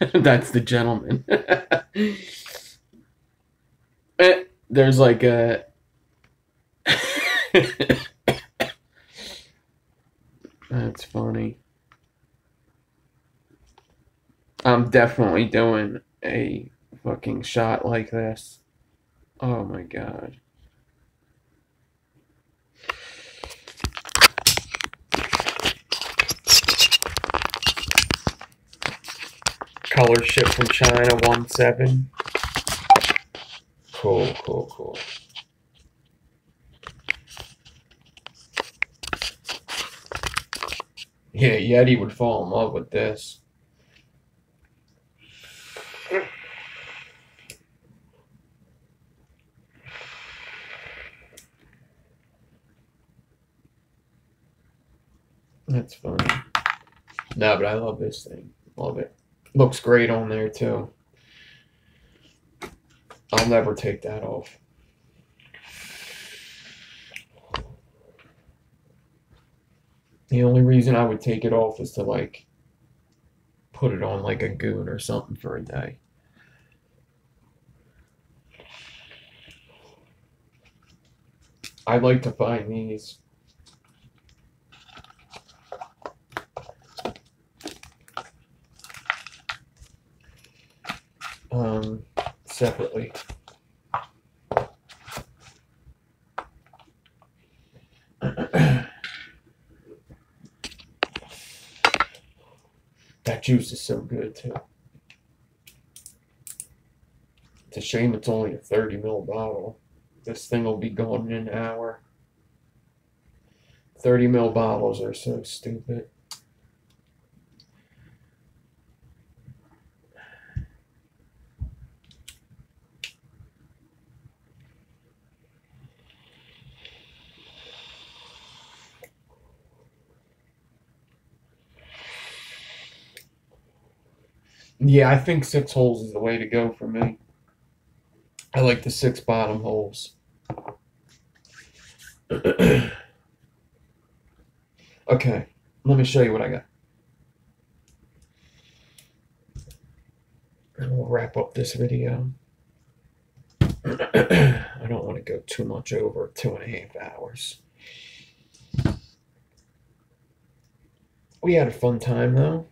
That's the gentleman. There's like a... That's funny. I'm definitely doing a fucking shot like this. Oh my god. Color ship from China 1-7. Cool, cool, cool. Yeah, Yeti would fall in love with this. That's funny. No, but I love this thing. Love it. Looks great on there too. I'll never take that off. The only reason I would take it off is to like put it on like a goon or something for a day. I'd like to find these. Separately. That juice is so good too. It's a shame it's only a 30 ml bottle. This thing will be gone in an hour. 30 ml bottles are so stupid. Yeah, I think 6 holes is the way to go for me. I like the 6 bottom holes. Okay, let me show you what I got. And we'll wrap up this video. I don't want to go too much over 2.5 hours. We had a fun time though.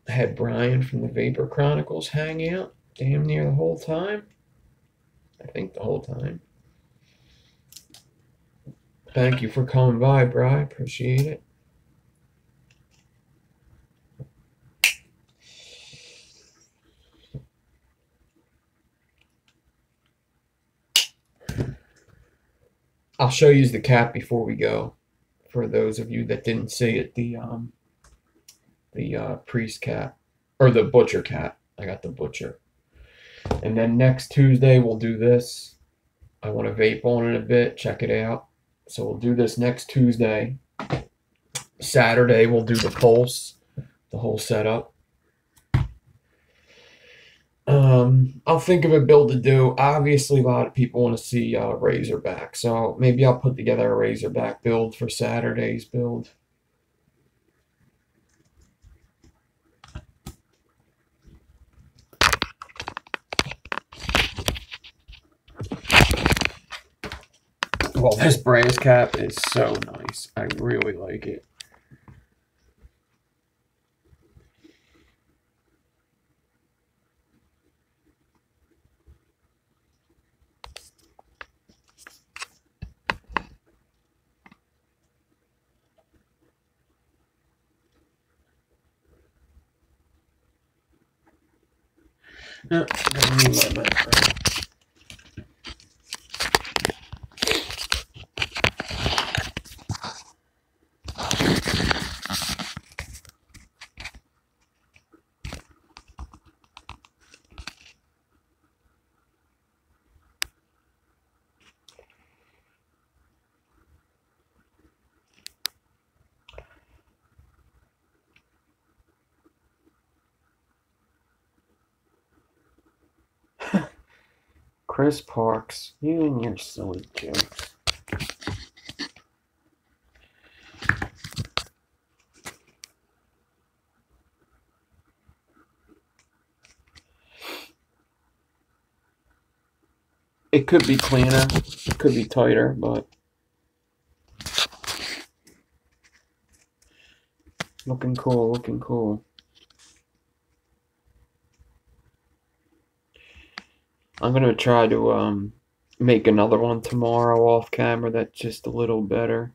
I had Brian from the Vapor Chronicles hang out damn near the whole time. I think the whole time. Thank you for coming by, Brian. Appreciate it. I'll show you the cap before we go. For those of you that didn't see it, the priest cap, or the butcher cap. I got the butcher. And then next Tuesday we'll do this. I want to vape on it a bit, check it out. So we'll do this next Tuesday. Saturday we'll do the pulse, the whole setup. I'll think of a build to do. Obviously a lot of people want to see Razorback, so maybe I'll put together a Razorback build for Saturday's build. Well, this brass cap is so nice. I really like it. No, I don't need my macro. Chris Parks, you and your silly jokes. It could be cleaner, it could be tighter, but looking cool, looking cool. I'm gonna try to make another one tomorrow off camera that's just a little better.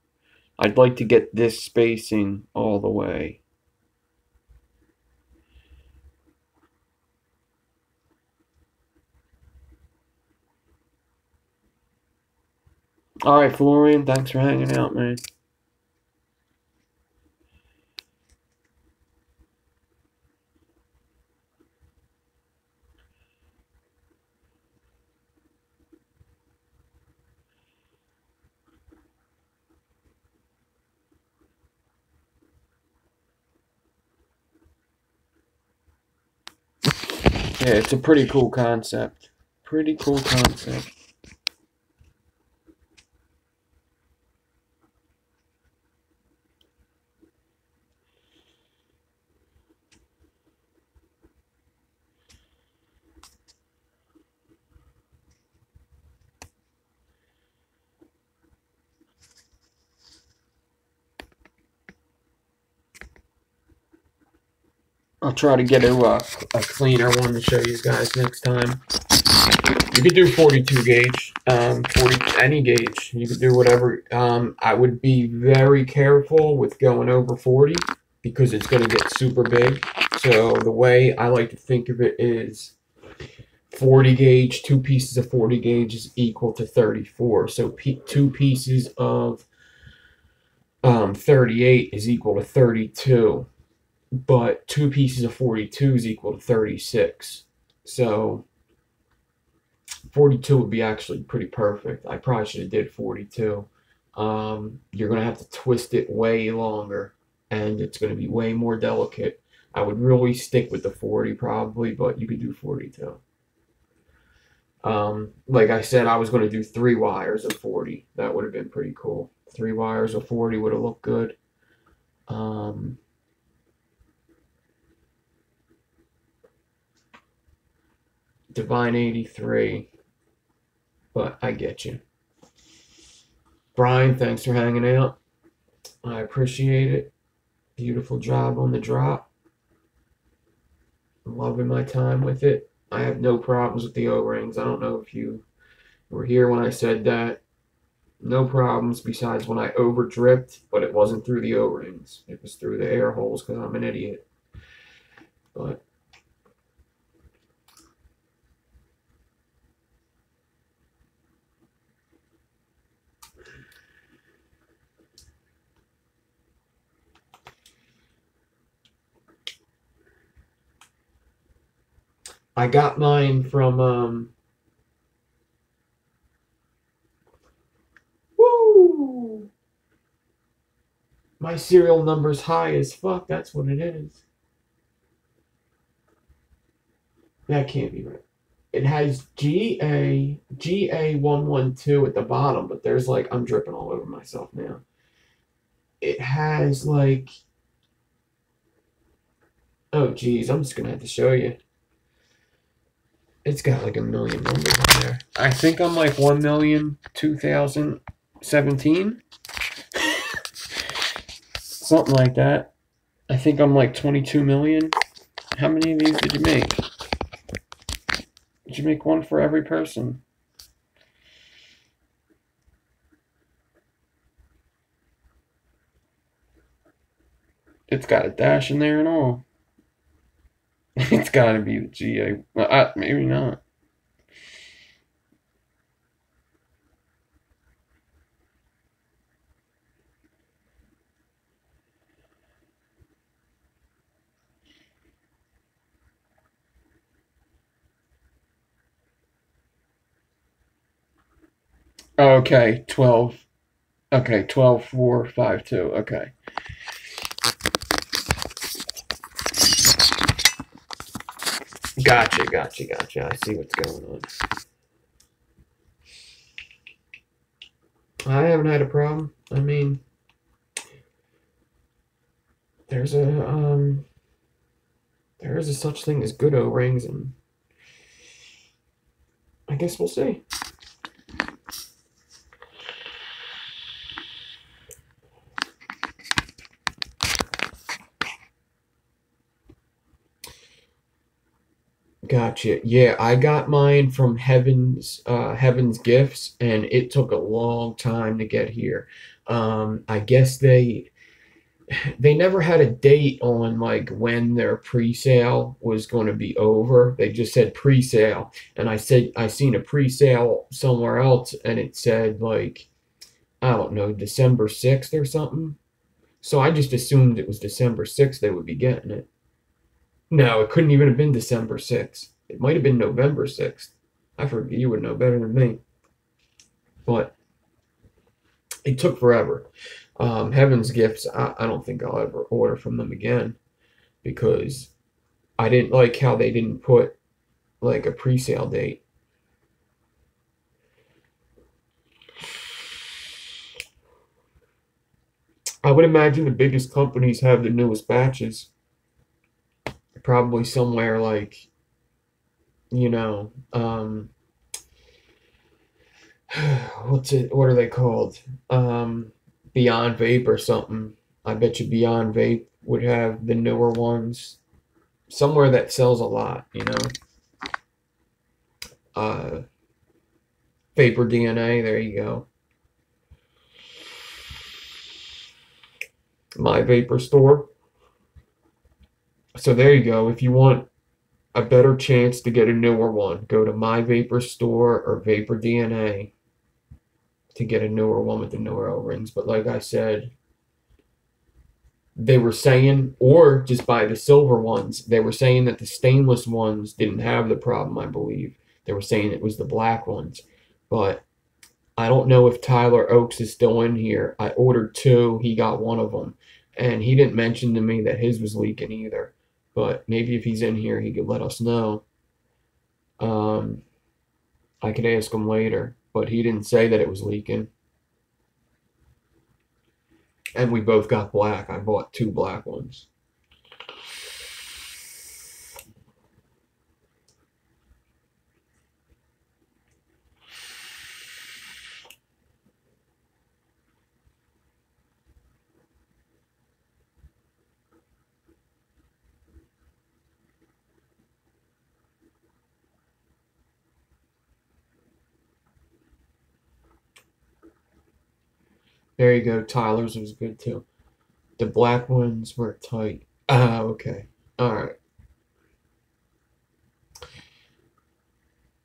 I'd like to get this spacing all the way. All right, Florian, thanks for hanging out, man. Yeah, it's a pretty cool concept. Pretty cool concept. I'll try to get a cleaner one to show you guys next time. You could do 42 gauge, 40 any gauge. You could do whatever. I would be very careful with going over 40 because it's going to get super big. So the way I like to think of it is 40 gauge, two pieces of 40 gauge is equal to 34. So two pieces of 38 is equal to 32. But two pieces of 42 is equal to 36. So 42 would be actually pretty perfect. I probably should have did 42. You're going to have to twist it way longer, and it's going to be way more delicate. I would really stick with the 40 probably, but you could do 42. Like I said, I was going to do 3 wires of 40. That would have been pretty cool. 3 wires of 40 would have looked good. Divine 83. But I get you. Brian, thanks for hanging out. I appreciate it. Beautiful job on the drop. I'm loving my time with it. I have no problems with the O-rings. I don't know if you were here when I said that. No problems besides when I over dripped, but it wasn't through the O-rings. It was through the air holes because I'm an idiot. But I got mine from woo! My serial number's high as fuck. That's what it is. That can't be right. It has GA112 at the bottom, but there's like, I'm dripping all over myself now. It has like, oh geez, I'm just gonna have to show you. It's got like a million numbers on there. I think I'm like 1,000,000,2017. Something like that. I think I'm like 22 million. How many of these did you make? Did you make one for every person? It's got a dash in there and all. It's got to be the GA. Well, maybe not. Okay, 12. Okay, 12,452. Okay. Gotcha. I see what's going on. I haven't had a problem. I mean, there is a such thing as good O-rings, and I guess we'll see. Gotcha. Yeah, I got mine from Heaven's Gifts, and it took a long time to get here. I guess they never had a date on like when their pre-sale was going to be over. They just said pre-sale, and I said I seen a pre-sale somewhere else, and it said like I don't know, December 6th or something. So I just assumed it was December 6th they would be getting it. No, it couldn't even have been December 6th. It might have been November 6th. I forget, you would know better than me. But it took forever. Heaven's Gifts, I don't think I'll ever order from them again because I didn't like how they didn't put like a pre-sale date. I would imagine the biggest companies have the newest batches. Probably somewhere like, you know, what are they called? Beyond Vape or something. I bet you Beyond Vape would have the newer ones. Somewhere that sells a lot, you know. Vapor DNA, there you go. My Vapor Store. So there you go. If you want a better chance to get a newer one, go to My Vapor Store or Vapor DNA to get a newer one with the newer O-rings. But like I said, they were saying, or just buy the silver ones. They were saying that the stainless ones didn't have the problem, I believe. They were saying it was the black ones. But I don't know if Tyler Oaks is still in here. I ordered 2. He got one of them. And he didn't mention to me that his was leaking either. But maybe if he's in here, he could let us know. I could ask him later. But he didn't say that it was leaking. And we both got black. I bought 2 black ones. There you go. Tyler's was good too. The black ones were tight. Ah, okay. Alright.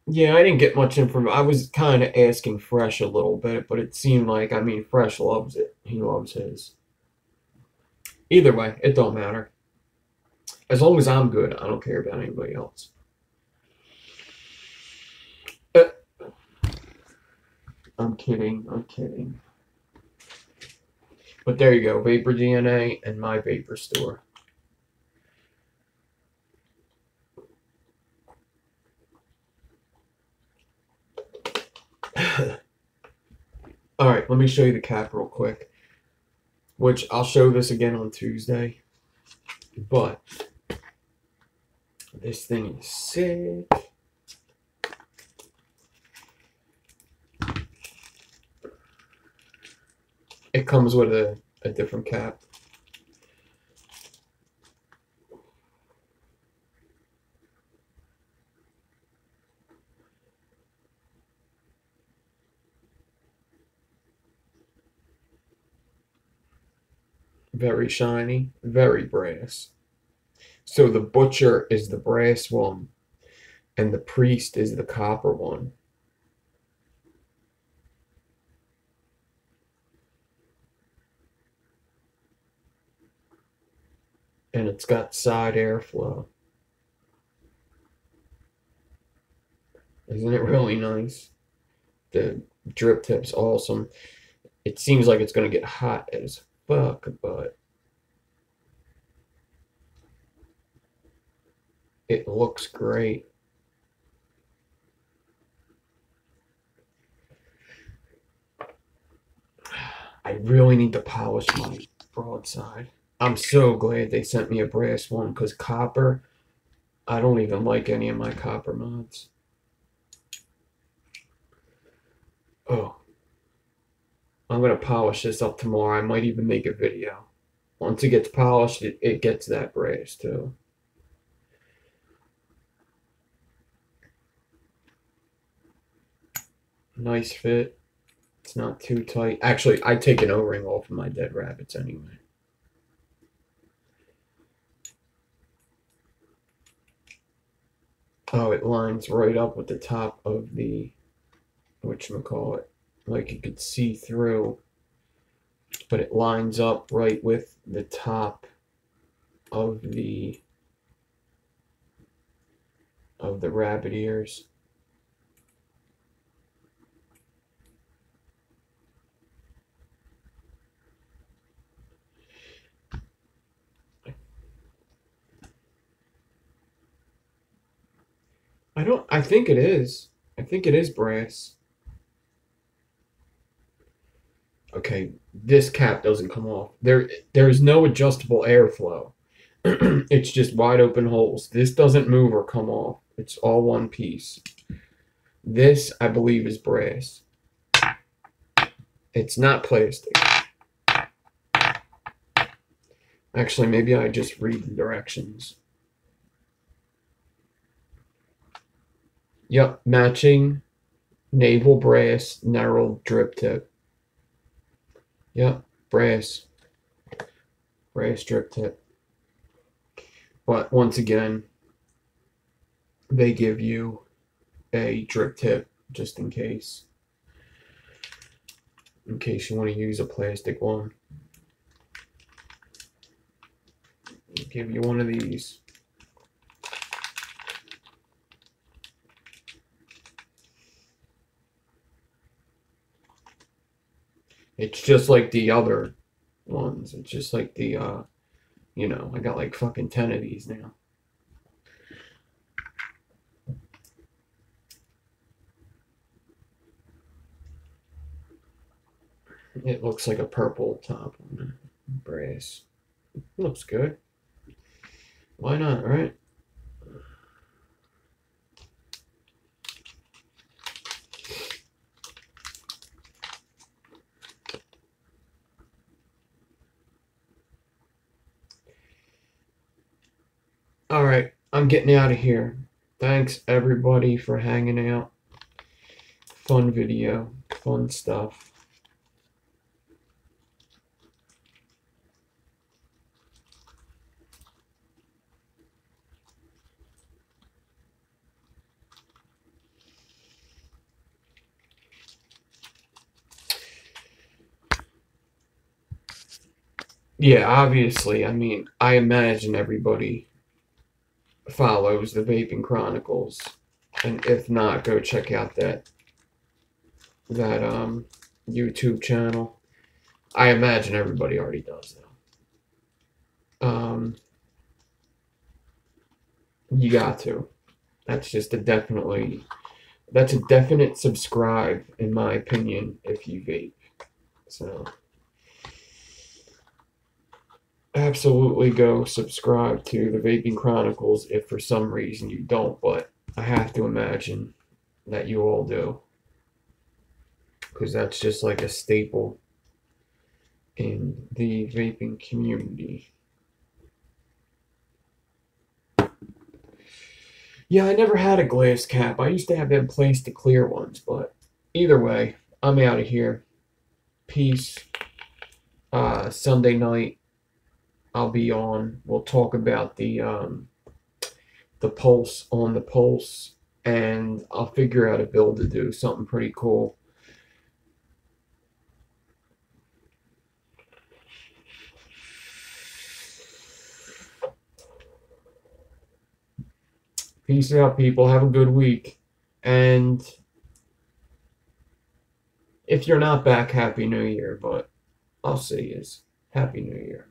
Yeah, I didn't get much information. I was kind of asking Fresh a little bit, but it seemed like, I mean, Fresh loves it. He loves his. Either way, it don't matter. As long as I'm good, I don't care about anybody else. I'm kidding. I'm kidding. But there you go. Vapor DNA and My Vapor Store. Alright, let me show you the cap real quick. Which I'll show this again on Tuesday. But this thing is sick. It comes with a different cap. Very shiny, very brass. So the butcher is the brass one, and the priest is the copper one. And it's got side airflow. Isn't it really nice? The drip tip's awesome. It seems like it's going to get hot as fuck, but it looks great. I really need to polish my broadside. I'm so glad they sent me a brass one because copper, I don't even like any of my copper mods. Oh, I'm going to polish this up tomorrow. I might even make a video. Once it gets polished, it gets that brass too. Nice fit. It's not too tight. Actually, I take an O-ring off of my dead rabbits anyway. Oh, it lines right up with the top of the, whatchamacallit, like you could see through, but it lines up right with the top of the rabbit ears. I think it is. I think it is brass. Okay, this cap doesn't come off. There is no adjustable airflow. It's just wide open holes. This doesn't move or come off. It's all one piece. This, I believe, is brass. It's not plastic. Actually, maybe I just read the directions. Yep, matching naval brass narrow drip tip. Yep, brass. Brass drip tip. But once again, they give you a drip tip just in case. In case you want to use a plastic one. They'll give you one of these. It's just like the other ones. It's just like the, you know, I got like fucking 10 of these now. It looks like a purple top on the brass. Looks good. Why not, right? All right, I'm getting out of here. Thanks everybody for hanging out. Fun video, fun stuff. Yeah, obviously, I mean, I imagine everybody follows the Vaping Chronicles, and if not, go check out that YouTube channel. I imagine everybody already does though. You got to. That's just a definitely. That's a definite subscribe, in my opinion, if you vape. So. Absolutely go subscribe to the Vaping Chronicles if for some reason you don't, but I have to imagine that you all do. Because that's just like a staple in the vaping community. Yeah, I never had a glass cap. I used to have them plastic clear ones, but either way, I'm out of here. Peace. Sunday night, I'll be on. We'll talk about the pulse on the pulse, and I'll figure out a build to do something pretty cool. Peace out, people. Have a good week. And if you're not back, Happy New Year. But I'll say is Happy New Year.